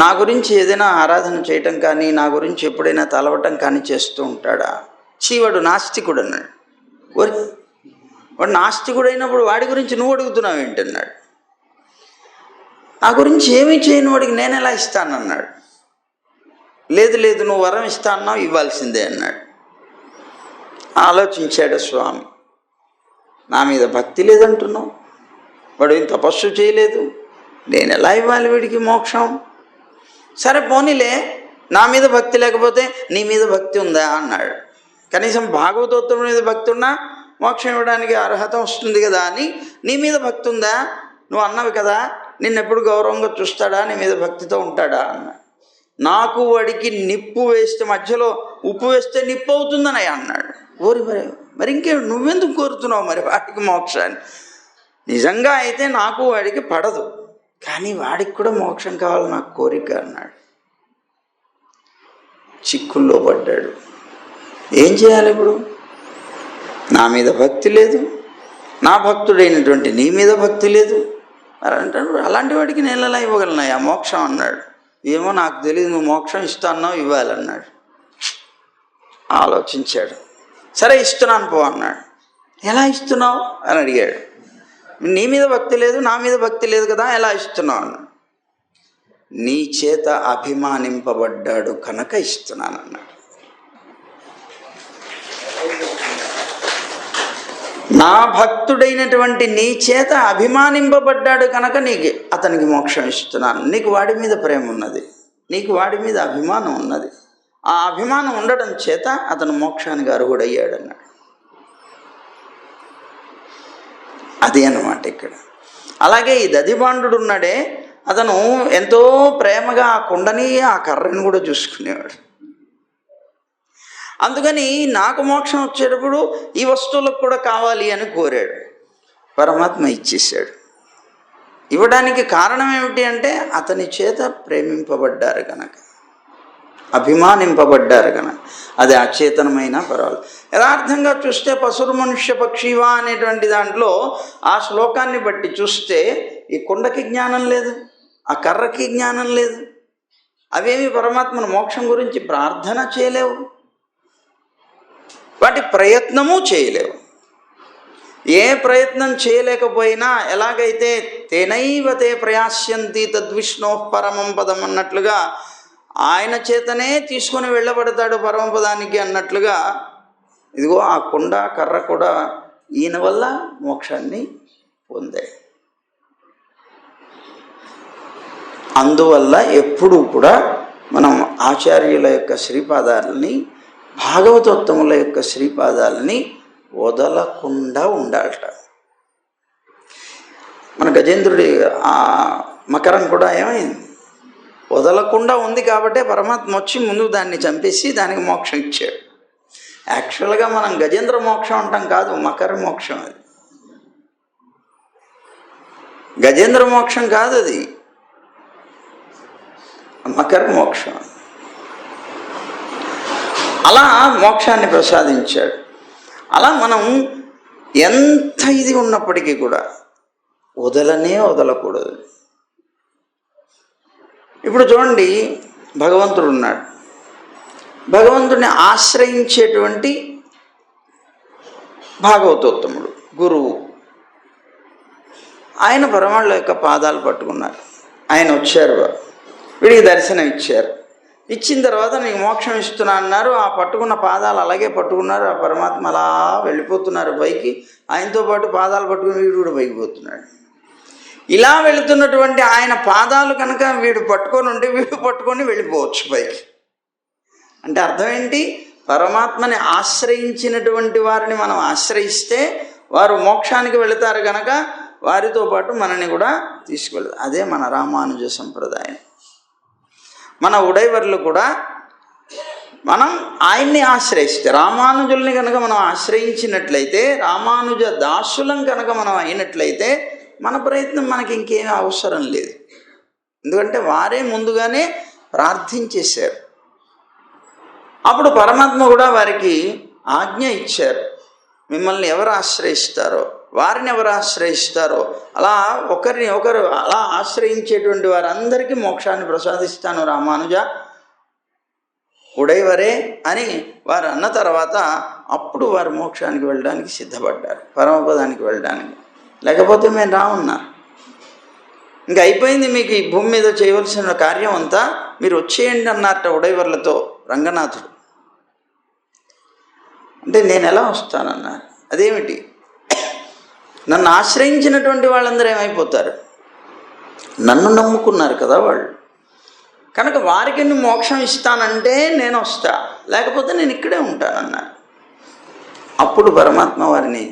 నా గురించి ఏదైనా ఆరాధన చేయటం కానీ, నా గురించి ఎప్పుడైనా తలవటం కానీ చేస్తూ ఉంటాడా? వాడు నాస్తికుడు అన్నాడు. వాడు నాస్తికుడు అయినప్పుడు వాడి గురించి నువ్వు అడుగుతున్నావు ఏంటన్నాడు. నా గురించి ఏమీ చేయని వాడికి నేను ఎలా ఇస్తానన్నాడు. లేదు లేదు, నువ్వు వరం ఇస్తాన్నావు, ఇవ్వాల్సిందే అన్నాడు. ఆలోచించాడు స్వామి. నా మీద భక్తి లేదంటున్నావు, వాడు ఏం తపస్సు చేయలేదు, నేను ఎలా ఇవ్వాలి వీడికి మోక్షం? సరే పోనీలే, నా మీద భక్తి లేకపోతే నీ మీద భక్తి ఉందా అన్నాడు. కనీసం భాగవతోత్తముడి మీద భక్తి ఉన్నా మోక్షం ఇవ్వడానికి అర్హత వస్తుంది కదా అని, నీ మీద భక్తి ఉందా, నువ్వు అన్నవి కదా, నిన్నెప్పుడు గౌరవంగా చూస్తాడా, నీ మీద భక్తితో ఉంటాడా అన్నాడు. నాకు వాడికి నిప్పు వేస్తే, మధ్యలో ఉప్పు వేస్తే నిప్పు అవుతుందని అన్నాడు. ఓరి మరి ఇంకేం, నువ్వెందుకు కోరుతున్నావు మరి వాడికి మోక్షాన్ని? నిజంగా అయితే నాకు వాడికి పడదు, కానీ వాడికి కూడా మోక్షం కావాలి నాకు కోరిక అన్నాడు. చిక్కుల్లో పడ్డాడు. ఏం చేయాలి ఇప్పుడు? నా మీద భక్తి లేదు, నా భక్తుడైనటువంటి నీ మీద భక్తి లేదు మరి అంటాడు. అలాంటి వాడికి నేను ఎలా ఇవ్వగలనయ్యా మోక్షం అన్నాడు. ఏమో నాకు తెలియదు, నువ్వు మోక్షం ఇస్తాన్నావు, ఇవ్వాలన్నాడు. ఆలోచించాడు. సరే ఇస్తున్నాను పో అన్నాడు. ఎలా ఇస్తున్నావు అని అడిగాడు. నీ మీద భక్తి లేదు, నా మీద భక్తి లేదు కదా, ఎలా ఇస్తున్నావు అన్నాడు. నీ చేత అభిమానింపబడ్డాడు కనుక ఇస్తున్నానన్నాడు. నా భక్తుడైనటువంటి నీ చేత అభిమానింపబడ్డాడు కనుక అతనికి మోక్షం ఇస్తున్నాను. నీకు వాడి మీద ప్రేమ ఉన్నది, నీకు వాడి మీద అభిమానం ఉన్నది. ఆ అభిమానం ఉండడం చేత అతను మోక్షానికి అర్హుడయ్యాడు అన్నాడు. అది అన్నమాట ఇక్కడ. అలాగే ఈ దధిబాండు ఉన్నాడే, అతను ఎంతో ప్రేమగా ఆ కుండని ఆ కర్రని కూడా చూసుకునేవాడు. అందుకని నాకు మోక్షం వచ్చేటప్పుడు ఈ వస్తువులకు కూడా కావాలి అని కోరాడు. పరమాత్మ ఇచ్చేశాడు. ఇవ్వడానికి కారణం ఏమిటి అంటే అతని చేత ప్రేమింపబడ్డారు కనుక, అభిమానింపబడ్డారు కనుక. అది అచేతనమైన పర్వాలేదు. యథార్థంగా చూస్తే పశురు మనుష్య పక్షివా అనేటువంటి దాంట్లో ఆ శ్లోకాన్ని బట్టి చూస్తే ఈ కుండకి జ్ఞానం లేదు, ఆ కర్రకి జ్ఞానం లేదు. అవేమి పరమాత్మను మోక్షం గురించి ప్రార్థన చేయలేవు, వాటి ప్రయత్నము చేయలేవు. ఏ ప్రయత్నం చేయలేకపోయినా ఎలాగైతే తేనైవ తే ప్రయాస్యంతి తద్విష్ణో పరమం పదం అన్నట్లుగా ఆయన చేతనే తీసుకొని వెళ్ళబడతాడు పరమపదానికి అన్నట్లుగా, ఇదిగో ఆ కుండ కర్ర కూడా ఈయన వల్ల మోక్షాన్ని పొందాయి. అందువల్ల ఎప్పుడూ కూడా మనం ఆచార్యుల యొక్క శ్రీపాదాలని, భాగవతోత్తముల యొక్క శ్రీపాదాలని వదలకుండా ఉండాలట. మన గజేంద్రుడి ఆ మకరం కూడా ఏమైంది, వదలకుండా ఉంది కాబట్టే పరమాత్మ వచ్చి ముందు దాన్ని చంపేసి దానికి మోక్షం ఇచ్చాడు. యాక్చువల్గా మనం గజేంద్ర మోక్షం అంటాం కాదు, మకర మోక్షం. అది గజేంద్ర మోక్షం కాదు, అది మకర మోక్షం. అలా మోక్షాన్ని ప్రసాదించాడు. అలా మనం ఎంత ఇది ఉన్నప్పటికీ కూడా వదలకూడదు. ఇప్పుడు చూడండి, భగవంతుడు ఉన్నాడు. భగవంతుడిని ఆశ్రయించేటువంటి భాగవతోత్తముడు గురువు, ఆయన పరమాళ్ళ యొక్క పాదాలు పట్టుకున్నారు. ఆయన వచ్చారు, వీడికి దర్శనం ఇచ్చారు. ఇచ్చిన తర్వాత నీకు మోక్షం ఇస్తున్నా అన్నారు. ఆ పట్టుకున్న పాదాలు అలాగే పట్టుకున్నారు. ఆ పరమాత్మ అలా వెళ్ళిపోతున్నారు పైకి. ఆయనతో పాటు పాదాలు పట్టుకుని వీడు కూడా పైకి పోతున్నాడు. ఇలా వెళుతున్నటువంటి ఆయన పాదాలు కనుక వీడు పట్టుకొని ఉంటే వీడు పట్టుకొని వెళ్ళిపోవచ్చు పైకి. అంటే అర్థం ఏంటి? పరమాత్మని ఆశ్రయించినటువంటి వారిని మనం ఆశ్రయిస్తే వారు మోక్షానికి వెళతారు కనుక వారితో పాటు మనని కూడా తీసుకెళ్తారు. అదే మన రామానుజ సంప్రదాయం. మన ఉడైవర్లు కూడా మనం ఆయన్ని ఆశ్రయిస్తే, రామానుజుల్ని కనుక మనం ఆశ్రయించినట్లయితే, రామానుజ దాసులం కనుక మనం అయినట్లయితే మన ప్రయత్నం మనకి ఇంకేమీ అవసరం లేదు. ఎందుకంటే వారే ముందుగానే ప్రార్థించేశారు. అప్పుడు పరమాత్మ కూడా వారికి ఆజ్ఞ ఇచ్చారు, మిమ్మల్ని ఎవరు ఆశ్రయిస్తారో వారిని ఎవరు ఆశ్రయిస్తారో అలా ఒకరిని ఒకరు అలా ఆశ్రయించేటువంటి వారందరికీ మోక్షాన్ని ప్రసాదిస్తాను రామానుజ, ఉడైవరే అని వారు అన్న తర్వాత అప్పుడు వారు మోక్షానికి వెళ్ళడానికి సిద్ధపడ్డారు, పరమపదానికి వెళ్ళడానికి. లేకపోతే మేము రామన్నారు. ఇంకా అయిపోయింది, మీకు ఈ భూమి మీద చేయవలసిన కార్యం అంతా మీరు వచ్చేయండి అన్నట్ట ఉడైవర్లతో రంగనాథుడు. అంటే నేను ఎలా వస్తానన్నారు. అదేమిటి? నన్ను ఆశ్రయించినటువంటి వాళ్ళందరూ ఏమైపోతారు? నన్ను నమ్ముకున్నారు కదా వాళ్ళు, కనుక వారికి నువ్వు మోక్షం ఇస్తానంటే నేను వస్తా, లేకపోతే నేను ఇక్కడే ఉంటానన్నారు. అప్పుడు పరమాత్మ వారిని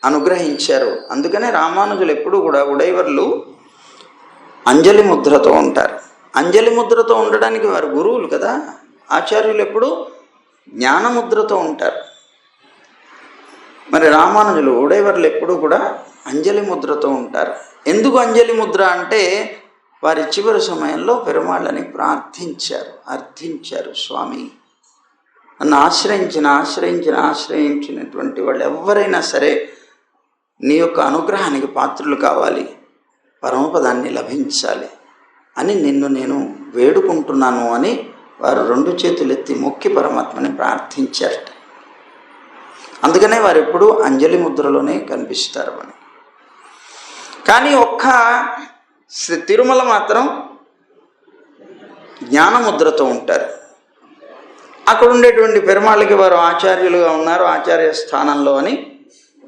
అనుగ్రహించారు. అందుకనే రామానుజులు ఎప్పుడు కూడా ఉడైవర్లు అంజలి ముద్రతో ఉంటారు. అంజలి ముద్రతో ఉండడానికి వారు గురువులు కదా. ఆచార్యులు ఎప్పుడు జ్ఞానముద్రతో ఉంటారు. మరి రామానుజులు ఉడైవర్లు ఎప్పుడు కూడా అంజలి ముద్రతో ఉంటారు. ఎందుకు అంజలి ముద్ర అంటే వారి చివరి సమయంలో పెరుమాళ్ళని ప్రార్థించారు, అర్థించారు. స్వామి, నన్ను ఆశ్రయించినటువంటి వాళ్ళు ఎవరైనా సరే నీ యొక్క అనుగ్రహానికి పాత్రులు కావాలి, పరమపదాన్ని లభించాలి అని నిన్ను నేను వేడుకుంటున్నాను అని వారు 2 చేతులెత్తి మొక్కి పరమాత్మని ప్రార్థించారట. అందుకనే వారు ఎప్పుడూ అంజలి ముద్రలోనే కనిపిస్తారు మనకి. కానీ ఒక్క తిరుమల మాత్రం జ్ఞానముద్రతో ఉంటారు. అక్కడ ఉండేటువంటి పెరుమాళ్ళకి వారు ఆచార్యులుగా ఉన్నారు, ఆచార్య స్థానంలో అని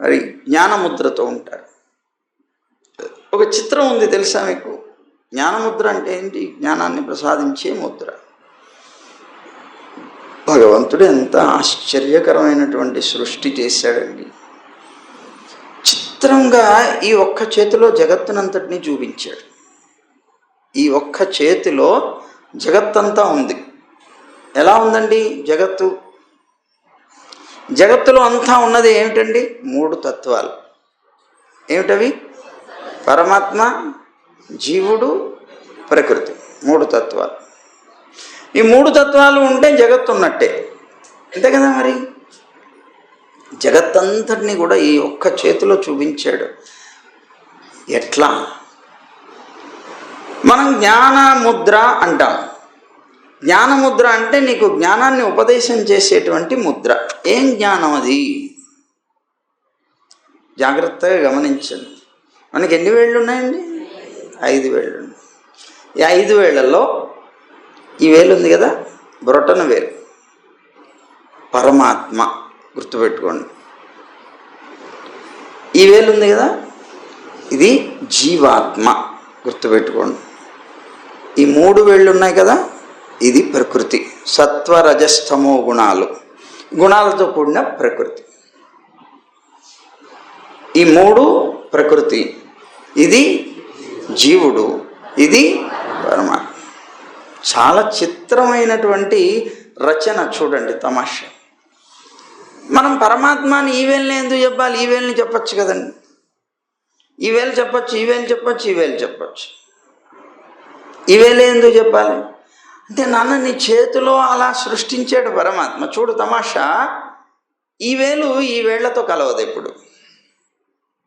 మరి జ్ఞానముద్రతో ఉంటారు. ఒక చిత్రం ఉంది తెలుసా మీకు? జ్ఞానముద్ర అంటే ఏంటి? జ్ఞానాన్ని ప్రసాదించే ముద్ర. భగవంతుడు ఎంత ఆశ్చర్యకరమైనటువంటి సృష్టి చేశాడండి. చిత్రంగా ఈ ఒక్క చేతిలో జగత్తునంతటినీ చూపించాడు. ఈ ఒక్క చేతిలో జగత్తంతా ఉంది. ఎలా ఉందండి జగత్తు? జగత్తులో అంతా ఉన్నది ఏమిటండి? 3 తత్వాలు. ఏమిటవి? పరమాత్మ, జీవుడు, ప్రకృతి. 3 తత్వాలు. ఈ 3 తత్వాలు ఉంటే జగత్తు ఉన్నట్టే, అంతే కదా? మరి జగత్తంతటినీ కూడా ఈ ఒక్క చేతిలో చూపించాడు. ఎట్లా? మనం జ్ఞానముద్ర అంటాం. జ్ఞానముద్ర అంటే నీకు జ్ఞానాన్ని ఉపదేశం చేసేటువంటి ముద్ర. ఏం జ్ఞానం అది? జాగ్రత్తగా గమనించండి. మనకి ఎన్ని వేళ్ళు ఉన్నాయండి? 5 వేళ్ళు ఉన్నాయి. ఈ 5 వేళ్లలో ఈ వేలు ఉంది కదా, బ్రొటన వేలు, పరమాత్మ, గుర్తుపెట్టుకోండి. ఈ వేలు ఉంది కదా, ఇది జీవాత్మ, గుర్తుపెట్టుకోండి. ఈ 3 వేళ్ళు ఉన్నాయి కదా, ఇది ప్రకృతి. సత్వ రజస్తమో గుణాలు, గుణాలతో కూడిన ప్రకృతి. ఈ 3 ప్రకృతి, ఇది జీవుడు, ఇది పరమాత్మ. చాలా చిత్రమైనటువంటి రచన చూడండి, తమాషా. మనం పరమాత్మని ఈ వేలుని ఎందుకు చెప్పాలి? ఈ వేలుని చెప్పచ్చు కదండి. ఈ వేలు చెప్పచ్చు, ఈ వేలు చెప్పచ్చు, ఈ వేలు చెప్పచ్చు. ఈ వేలే ఎందుకు చెప్పాలి అంటే, నాన్న నీ చేతిలో అలా సృష్టించాడు పరమాత్మ. చూడు తమాషా, ఈ వేలు ఈ వేళ్లతో కలవదు ఎప్పుడు.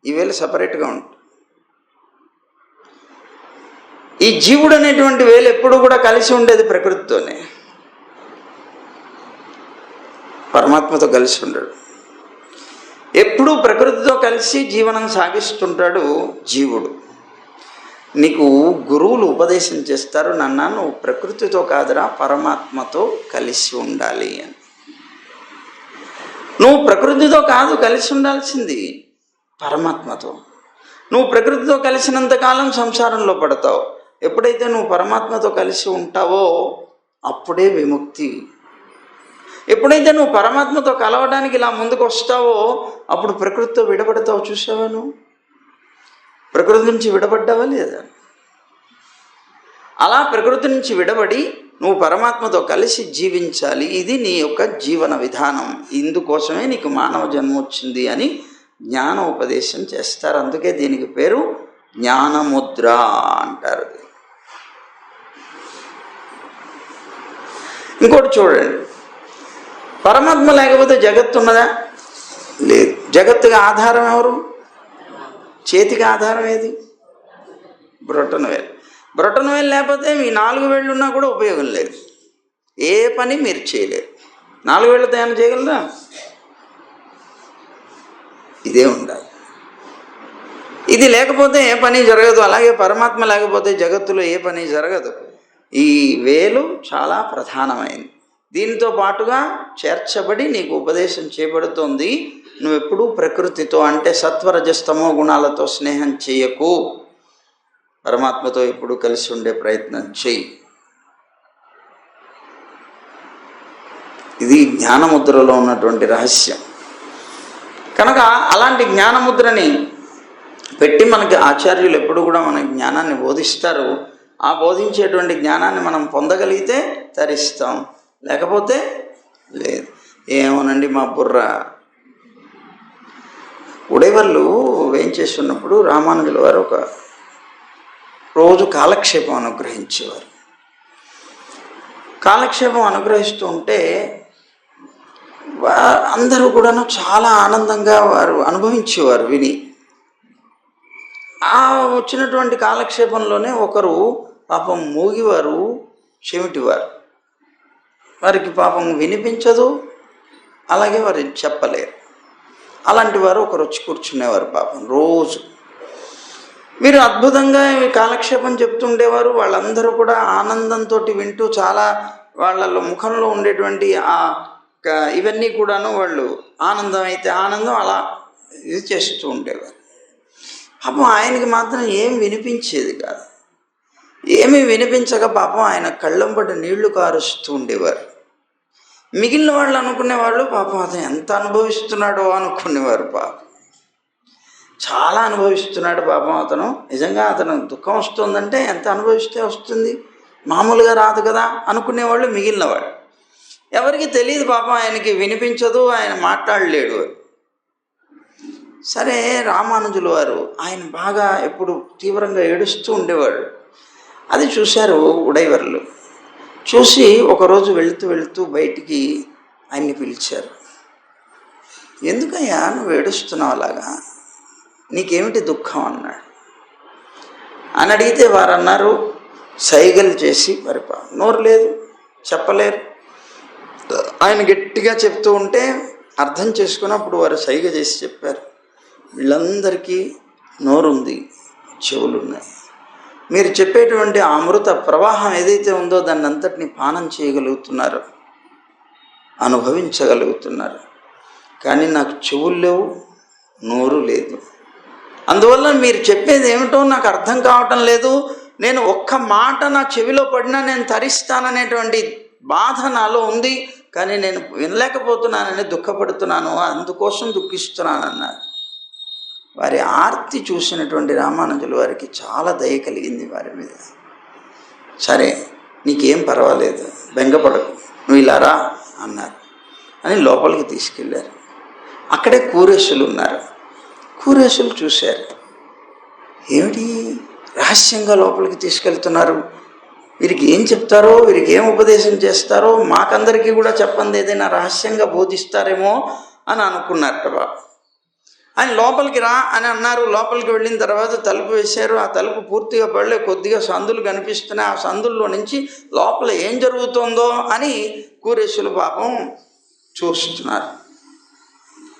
ఈ వేలు సపరేట్గా ఉంటుంది. ఈ జీవుడు అనేటువంటి వేలు ఎప్పుడు కూడా కలిసి ఉండేది ప్రకృతితోనే, పరమాత్మతో కలిసి ఉండడు. ఎప్పుడూ ప్రకృతితో కలిసి జీవనం సాగిస్తుంటాడు జీవుడు. నీకు గురువులు ఉపదేశం చేస్తారు, నాన్న నువ్వు ప్రకృతితో కాదురా పరమాత్మతో కలిసి ఉండాలి అని. నువ్వు ప్రకృతితో కాదు కలిసి ఉండాల్సింది, పరమాత్మతో. నువ్వు ప్రకృతితో కలిసినంతకాలం సంసారంలో పడతావు. ఎప్పుడైతే నువ్వు పరమాత్మతో కలిసి ఉంటావో అప్పుడే విముక్తి. ఎప్పుడైతే నువ్వు పరమాత్మతో కలవడానికి ఇలా ముందుకు వస్తావో అప్పుడు ప్రకృతితో విడబడతావు. చూసావా? నువ్వు ప్రకృతి నుంచి విడబడ్డావా లేదా? అలా ప్రకృతి నుంచి విడబడి నువ్వు పరమాత్మతో కలిసి జీవించాలి. ఇది నీ యొక్క జీవన విధానం. ఇందుకోసమే నీకు మానవ జన్మ వచ్చింది అని జ్ఞాన ఉపదేశం చేస్తారు. అందుకే దీనికి పేరు జ్ఞానముద్ర అంటారు. ఇంకోటి చూడండి, పరమాత్మ లేకపోతే జగత్తు ఉన్నదా? లేదు. జగత్తుకి ఆధారం ఎవరు? చేతికి ఆధారం ఏది? బ్రొటన వేలు. బ్రొటన వేలు లేకపోతే మీ 4 వేళ్ళు ఉన్నా కూడా ఉపయోగం లేదు. ఏ పని మీరు చేయలేరు. 4 వేళ్ళతో ఏమైనా చేయగలరా? ఇదే ఉండాలి. ఇది లేకపోతే ఏ పని జరగదు. అలాగే పరమాత్మ లేకపోతే జగత్తులో ఏ పని జరగదు. ఈ వేలు చాలా ప్రధానమైంది. దీనితో పాటుగా చేర్చబడి నీకు ఉపదేశం చేయబడుతోంది. నువ్వెప్పుడూ ప్రకృతితో అంటే సత్వరజస్తమో గుణాలతో స్నేహం చేయకు, పరమాత్మతో ఎప్పుడు కలిసి ఉండే ప్రయత్నం చెయ్యి. ఇది జ్ఞానముద్రలో ఉన్నటువంటి రహస్యం. కనుక అలాంటి జ్ఞానముద్రని పెట్టి మనకి ఆచార్యులు ఎప్పుడు కూడా మన జ్ఞానాన్ని బోధిస్తారు. ఆ బోధించేటువంటి జ్ఞానాన్ని మనం పొందగలిగితే తరిస్తాం, లేకపోతే లేదు. ఏమోనండి మా బుర్ర. ఉడేవాళ్ళు ఏం చేస్తున్నప్పుడు రామానుజుల వారు ఒక రోజు కాలక్షేపం అనుగ్రహించేవారు. కాలక్షేపం అనుగ్రహిస్తూ ఉంటే అందరూ కూడాను చాలా ఆనందంగా వారు అనుభవించేవారు విని. ఆ వచ్చినటువంటి కాలక్షేపంలోనే ఒకరు పాపం మూగివారు, చెవిటివారు. వారికి పాపం వినిపించదు, అలాగే వారు చెప్పలేరు. అలాంటి వారు ఒకరు వచ్చి కూర్చునేవారు పాపం రోజు. మీరు అద్భుతంగా కాలక్షేపం చెప్తుండేవారు. వాళ్ళందరూ కూడా ఆనందంతో వింటూ చాలా వాళ్ళ ముఖంలో ఉండేటువంటి ఇవన్నీ కూడాను వాళ్ళు ఆనందం అయితే ఆనందం అలా ఇది చేస్తూ ఉండేవారు. పాపం ఆయనకి మాత్రం ఏం వినిపించేది కాదు. ఏమీ వినిపించక పాపం ఆయన కళ్ళంబడి నీళ్లు కారుస్తూ ఉండేవారు. మిగిలిన వాళ్ళు అనుకునేవాళ్ళు పాపం అతను ఎంత అనుభవిస్తున్నాడో అనుకునేవారు. పాపం చాలా అనుభవిస్తున్నాడు పాపం అతను. నిజంగా అతను దుఃఖం వస్తుందంటే ఎంత అనుభవిస్తే వస్తుంది, మామూలుగా రాదు కదా అనుకునేవాళ్ళు మిగిలిన వాళ్ళు. ఎవరికి తెలియదు పాపం, ఆయనకి వినిపించదు, ఆయన మాట్లాడలేడు. సరే, రామానుజుల వారు ఆయన బాగా ఎప్పుడు తీవ్రంగా ఏడుస్తూ ఉండేవాడు. అది చూశారు ఉడైవర్లు. చూసి ఒకరోజు వెళుతూ బయటికి ఆయన్ని పిలిచారు. ఎందుకయ్యా నువ్వు ఏడుస్తున్నావు అలాగా, నీకేమిటి దుఃఖం అన్నాడు. అని అడిగితే వారు అన్నారు, సైగలు చేసి నోరు లేదు, చెప్పలేరు. ఆయన గట్టిగా చెప్తూ ఉంటే అర్థం చేసుకున్నప్పుడు వారు సైగ చేసి చెప్పారు, వీళ్ళందరికీ నోరుంది, చెవులున్నాయి. మీరు చెప్పేటువంటి అమృత ప్రవాహం ఏదైతే ఉందో దాన్ని అంతటిని పానం చేయగలుగుతున్నారు, అనుభవించగలుగుతున్నారు. కానీ నాకు చెవులు లేవు, నోరు లేదు. అందువల్ల మీరు చెప్పేది ఏమిటో నాకు అర్థం కావటం లేదు. నేను ఒక్క మాట నా చెవిలో పడినా నేను తరిస్తాననేటువంటి బాధ నాలో ఉంది. కానీ నేను వినలేకపోతున్నానని దుఃఖపడుతున్నాను, అందుకోసం దుఃఖిస్తున్నానన్నారు. వారి ఆర్తి చూసినటువంటి రామానుజుల వారికి చాలా దయ కలిగింది వారి మీద. సరే, నీకేం పర్వాలేదు, బెంగపడకు, నువ్వు ఇలా రా అన్నారు. అని లోపలికి తీసుకెళ్ళారు. అక్కడే కూరేసులు ఉన్నారు. కూరేసులు చూశారు, ఏమిటి రహస్యంగా లోపలికి తీసుకెళ్తున్నారు, వీరికి ఏం చెప్తారో, వీరికి ఏం ఉపదేశం చేస్తారో, మాకందరికీ కూడా చెప్పండి, ఏదైనా రహస్యంగా బోధిస్తారేమో అని అనుకున్నారట బాబు. ఆయన లోపలికి రా అని అన్నారు. లోపలికి వెళ్ళిన తర్వాత తలుపు వేశారు. ఆ తలుపు పూర్తిగా పడలే, కొద్దిగా సందులు కనిపిస్తున్నాయి. ఆ సందుల్లో నుంచి లోపల ఏం జరుగుతుందో అని కూరేసులు పాపం చూస్తున్నారు.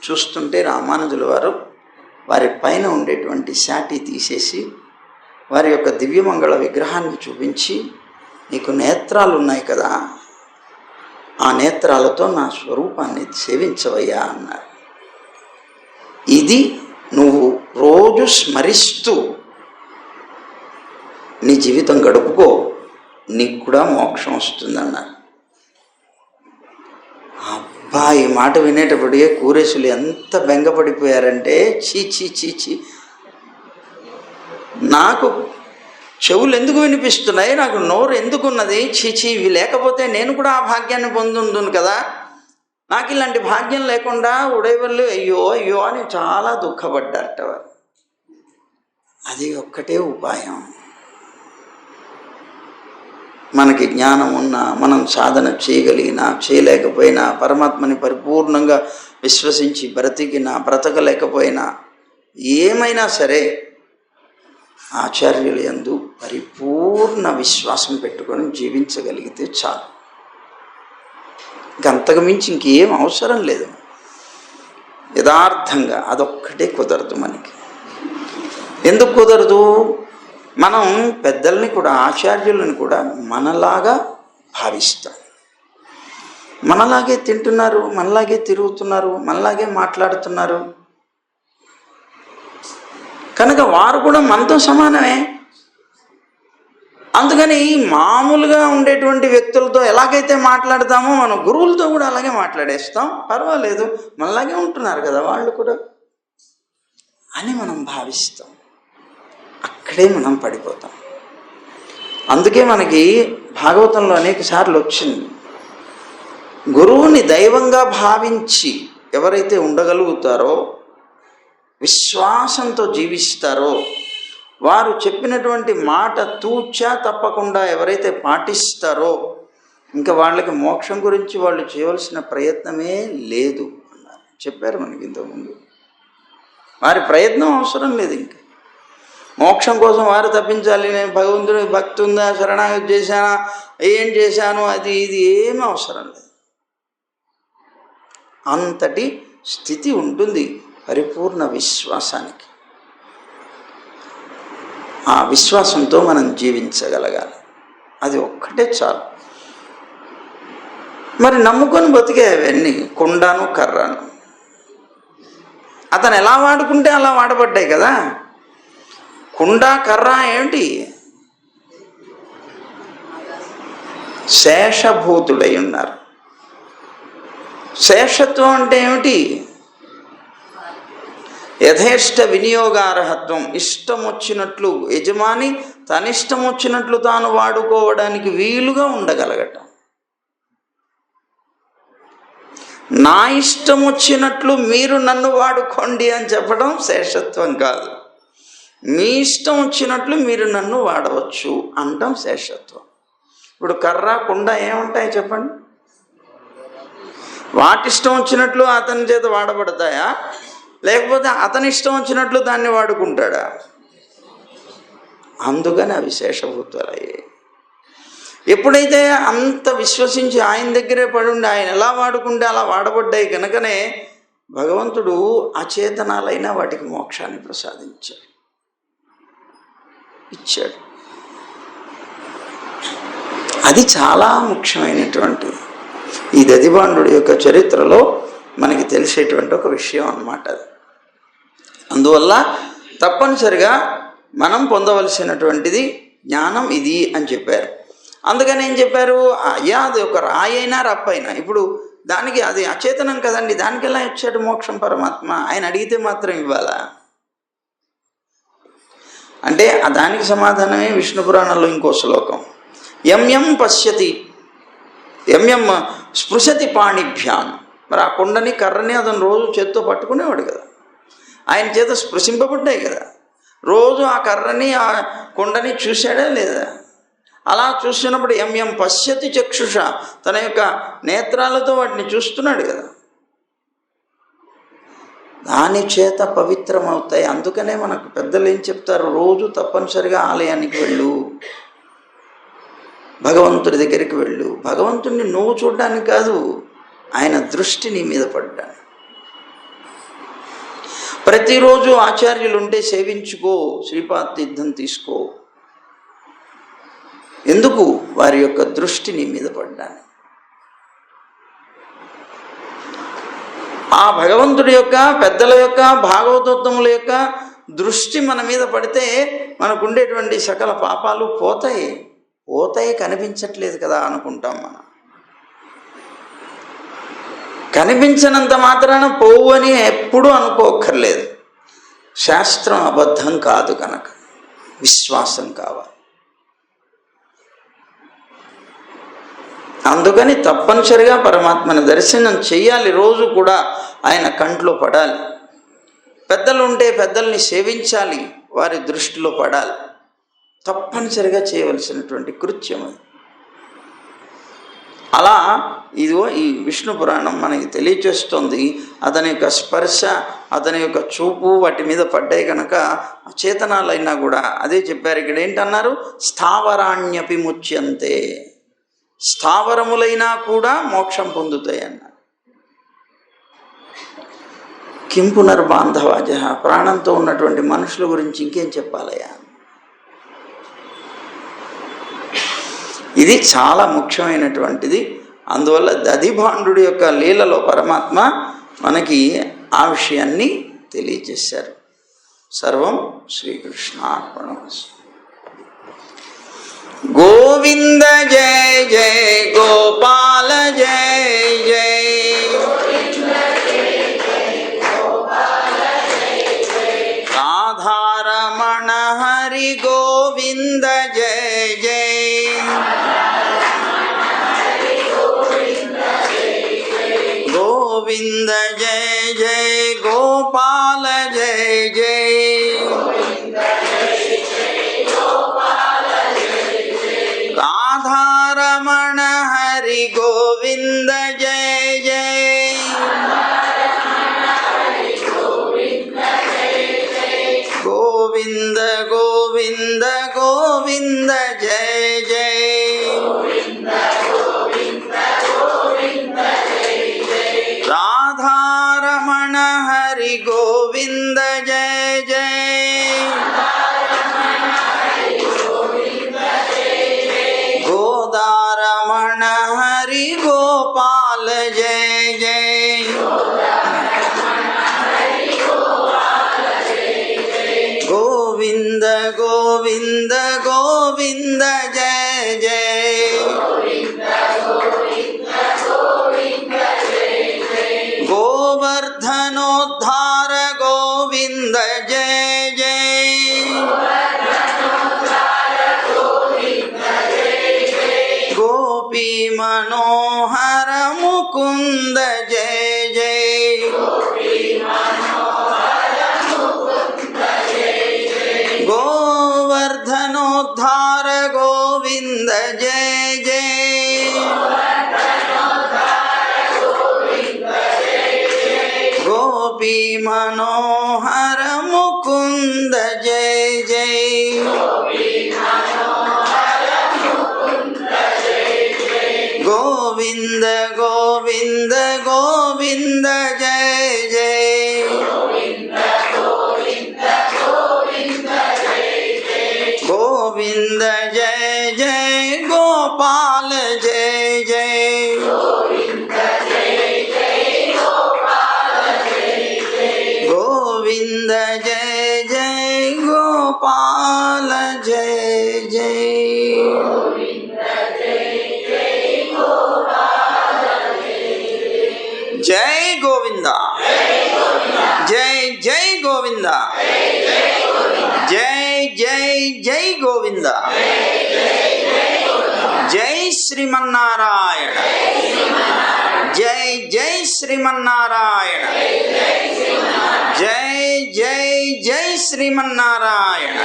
చూస్తుంటే రామానుజుల వారు వారి పైన ఉండేటువంటి శాటి తీసేసి వారి యొక్క దివ్యమంగళ విగ్రహాన్ని చూపించి, నీకు నేత్రాలు ఉన్నాయి కదా, ఆ నేత్రాలతో నా స్వరూపాన్ని సేవించవయ్యా అన్నారు. ఇది నువ్వు రోజు స్మరిస్తూ నీ జీవితం గడుపుకో, నీకు కూడా మోక్షం వస్తుందన్నారు. అబ్బా, ఈ మాట వినేటప్పటికే కూరేసులు ఎంత బెంగపడిపోయారంటే, చీ, నాకు చెవులు ఎందుకు వినిపిస్తున్నాయి, నాకు నోరు ఎందుకున్నది, చీచీ, ఇవి లేకపోతే నేను కూడా ఆ భాగ్యాన్ని పొందుందును కదా, నాకు ఇలాంటి భాగ్యం లేకుండా ఉడైవర్లు అయ్యో అని చాలా దుఃఖపడ్డారట వారు. అది ఒక్కటే ఉపాయం. మనకి జ్ఞానం ఉన్నా, మనం సాధన చేయగలిగినా చేయలేకపోయినా, పరమాత్మని పరిపూర్ణంగా విశ్వసించి బ్రతకలేకపోయినా, ఏమైనా సరే ఆచార్యుల యందు పరిపూర్ణ విశ్వాసం పెట్టుకొని జీవించగలిగితే చాలు. ఇంకంతకు మించి ఇంకేం అవసరం లేదు. యథార్థంగా అదొక్కటే కుదరదు మనకి. ఎందుకు కుదరదు? మనం పెద్దల్ని కూడా, ఆచార్యులను కూడా మనలాగా భావిస్తాం. మనలాగే తింటున్నారు, మనలాగే తిరుగుతున్నారు, మనలాగే మాట్లాడుతున్నారు కనుక వారు కూడా మనతో సమానమే. అందుకని మామూలుగా ఉండేటువంటి వ్యక్తులతో ఎలాగైతే మాట్లాడతామో మనం గురువులతో కూడా అలాగే మాట్లాడేస్తాం. పర్వాలేదు, మనలాగే ఉంటున్నారు కదా వాళ్ళు కూడా అని మనం భావిస్తాం. అక్కడే మనం పడిపోతాం. అందుకే మనకి భాగవతంలో అనేక సార్లు వచ్చింది, గురువుని దైవంగా భావించి ఎవరైతే ఉండగలుగుతారో, విశ్వాసంతో జీవిస్తారో, వారు చెప్పినటువంటి మాట తూచా తప్పకుండా ఎవరైతే పాటిస్తారో, ఇంకా వాళ్ళకి మోక్షం గురించి వాళ్ళు చేయవలసిన ప్రయత్నమే లేదు అన్నారు. చెప్పారు మనకి ఇంతకుముందు. వారి ప్రయత్నం అవసరం లేదు. ఇంకా మోక్షం కోసం వారు తప్పించాలి, నేను భగవంతుని భక్తి ఉందా, శరణాగతి చేశానా, ఏం చేశాను, అది ఇది ఏమీ అవసరం లేదు. అంతటి స్థితి ఉంటుంది పరిపూర్ణ విశ్వాసానికి. ఆ విశ్వాసంతో మనం జీవించగలగాలి. అది ఒక్కటే చాలు. మరి నమ్ముకొని బతికే అవన్నీ కుండాను కర్రాను అతను ఎలా వాడుకుంటే అలా వాడబడ్డాయి కదా. కుండ కర్ర ఏమిటి? శేషభూతులై ఉన్నారు. శేషత్వం అంటే ఏమిటి? యథేష్ట వినియోగార్హత్వం. ఇష్టం వచ్చినట్లు యజమాని తన ఇష్టం వచ్చినట్లు తాను వాడుకోవడానికి వీలుగా ఉండగలగటం. నా ఇష్టం వచ్చినట్లు మీరు నన్ను వాడుకోండి అని చెప్పడం శేషత్వం కాదు. మీ ఇష్టం వచ్చినట్లు మీరు నన్ను వాడవచ్చు అనటం శేషత్వం. ఇప్పుడు కర్ర కుండ ఏముంటాయి చెప్పండి? వాటి ఇష్టం వచ్చినట్లు అతని చేత వాడబడతాయా, లేకపోతే అతని ఇష్టం వచ్చినట్లు దాన్ని వాడుకుంటాడా? అందుకని అవి శేషభూతాలయ్యాయి. ఎప్పుడైతే అంత విశ్వసించి ఆయన దగ్గరే పడి ఉండి ఆయన ఎలా వాడుకుంటే అలా వాడబడ్డాయి కనుకనే భగవంతుడు అచేతనాలైన వాటికి మోక్షాన్ని ప్రసాదించాడు, ఇచ్చాడు. అది చాలా ముఖ్యమైనటువంటి ఈ దధిభాండుడి యొక్క చరిత్రలో మనకి తెలిసేటువంటి ఒక విషయం అన్నమాట అది. అందువల్ల తప్పనిసరిగా మనం పొందవలసినటువంటిది జ్ఞానం ఇది అని చెప్పారు. అందుకని ఏం చెప్పారు? అయ్యా అది ఒక రాయైనా రప్పైనా, ఇప్పుడు దానికి అది అచేతనం కదండి, దానికి ఎలా ఇచ్చాడు మోక్షం పరమాత్మ? ఆయన అడిగితే మాత్రం ఇవ్వాలా? అంటే దానికి సమాధానమే విష్ణు పురాణంలో ఇంకో శ్లోకం. యం పశ్యతి యం స్పృశతి పాణిభ్యాం. మరి ఆ కొండని కర్రని అతను రోజు చేత్తో పట్టుకునేవాడు కదా, ఆయన చేత స్పృశింపబడ్డాయి కదా. రోజు ఆ కర్రని ఆ కొండని చూశాడా లేదా? అలా చూసినప్పుడు యం పశ్యతి చక్షుష, తన యొక్క నేత్రాలతో వాటిని చూస్తున్నాడు కదా, దాని చేత పవిత్రమవుతాయి. అందుకనే మనకు పెద్దలు ఏం చెప్తారు? రోజు తప్పనిసరిగా ఆలయానికి వెళ్ళు, భగవంతుడి దగ్గరికి వెళ్ళు. భగవంతుడిని నువ్వు చూడడానికి కాదు, ఆయన దృష్టి నీ మీద పడ్డాను. ప్రతిరోజు ఆచార్యులు ఉంటే సేవించుకో, శ్రీపాద తీర్థం తీసుకో. ఎందుకు? వారి యొక్క దృష్టి నీ మీద పడ్డాను. ఆ భగవంతుడి యొక్క, పెద్దల యొక్క, భాగవతోత్తముల యొక్క దృష్టి మన మీద పడితే మనకు ఉండేటువంటి సకల పాపాలు పోతాయి. కనిపించట్లేదు కదా అనుకుంటాం మనం. కనిపించినంత మాత్రాన పోవు అని ఎప్పుడూ అనుకోక్కర్లేదు. శాస్త్రం అబద్ధం కాదు కనుక విశ్వాసం కావాలి. అందుకని తప్పనిసరిగా పరమాత్మని దర్శనం చెయ్యాలి. రోజు కూడా ఆయన కంట్లో పడాలి. పెద్దలు ఉంటే పెద్దల్ని సేవించాలి, వారి దృష్టిలో పడాలి. తప్పనిసరిగా చేయవలసినటువంటి కృత్యం అది. అలా ఇదిగో ఈ విష్ణు పురాణం మనకి తెలియచేస్తుంది. అతని యొక్క స్పర్శ, అతని యొక్క చూపు వాటి మీద పడ్డాయి కనుక అచేతనాలైనా కూడా అదే చెప్పారు. ఇక్కడ ఏంటన్నారు? స్థావరాణ్యపి ముచ్యంతే, స్థావరములైనా కూడా మోక్షం పొందుతాయి అన్నారు. కిం పునర్బాంధవాజ, ప్రాణంతో ఉన్నటువంటి మనుషుల గురించి ఇంకేం చెప్పాలయ్యా? ఇది చాలా ముఖ్యమైనటువంటిది. అందువల్ల దధిభాండు యొక్క లీలలో పరమాత్మ మనకి ఆ విషయాన్ని తెలియజేశారు. సర్వం శ్రీకృష్ణార్పణమస్తు. గోవింద జయ జయ గోపాల జయ జయ, రాధారమణ హరి గోవింద జయ జయ, గోవింద జయ జయ గోపాల జయ జయ, రాధారమణ హరి గోవింద జయ జయ, గోవింద గోవింద గోవింద జయ జయ, రాధారమణ హరి గోవింద జయ జయ. हरि गोपाल जय जय। गोविंद गोविंद गोविंद जय जय। गोवर्धनोद्धार गोविंद जय जय। गोपी मनोहर मुकुंद जय जय। गोवर्धनोद्धार गोविंद जय जय। गोपी मनोहर मुकुंद जय जय। गोविंद गोविंद गोविंद जय जय। गोविंद जय जय गोपाल जय जय। गोविंद जय जय गोपाल जय जय। जय गोविंदा, जय जय गोविंदा, जय जय जय गोविंदा। जय श्रीमन्नारायण, जय जय श्रीमन्नारायण, जय जय जय श्रीमन्नारायण।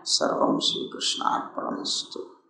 सर्वं श्रीकृष्णार्पणमस्तु।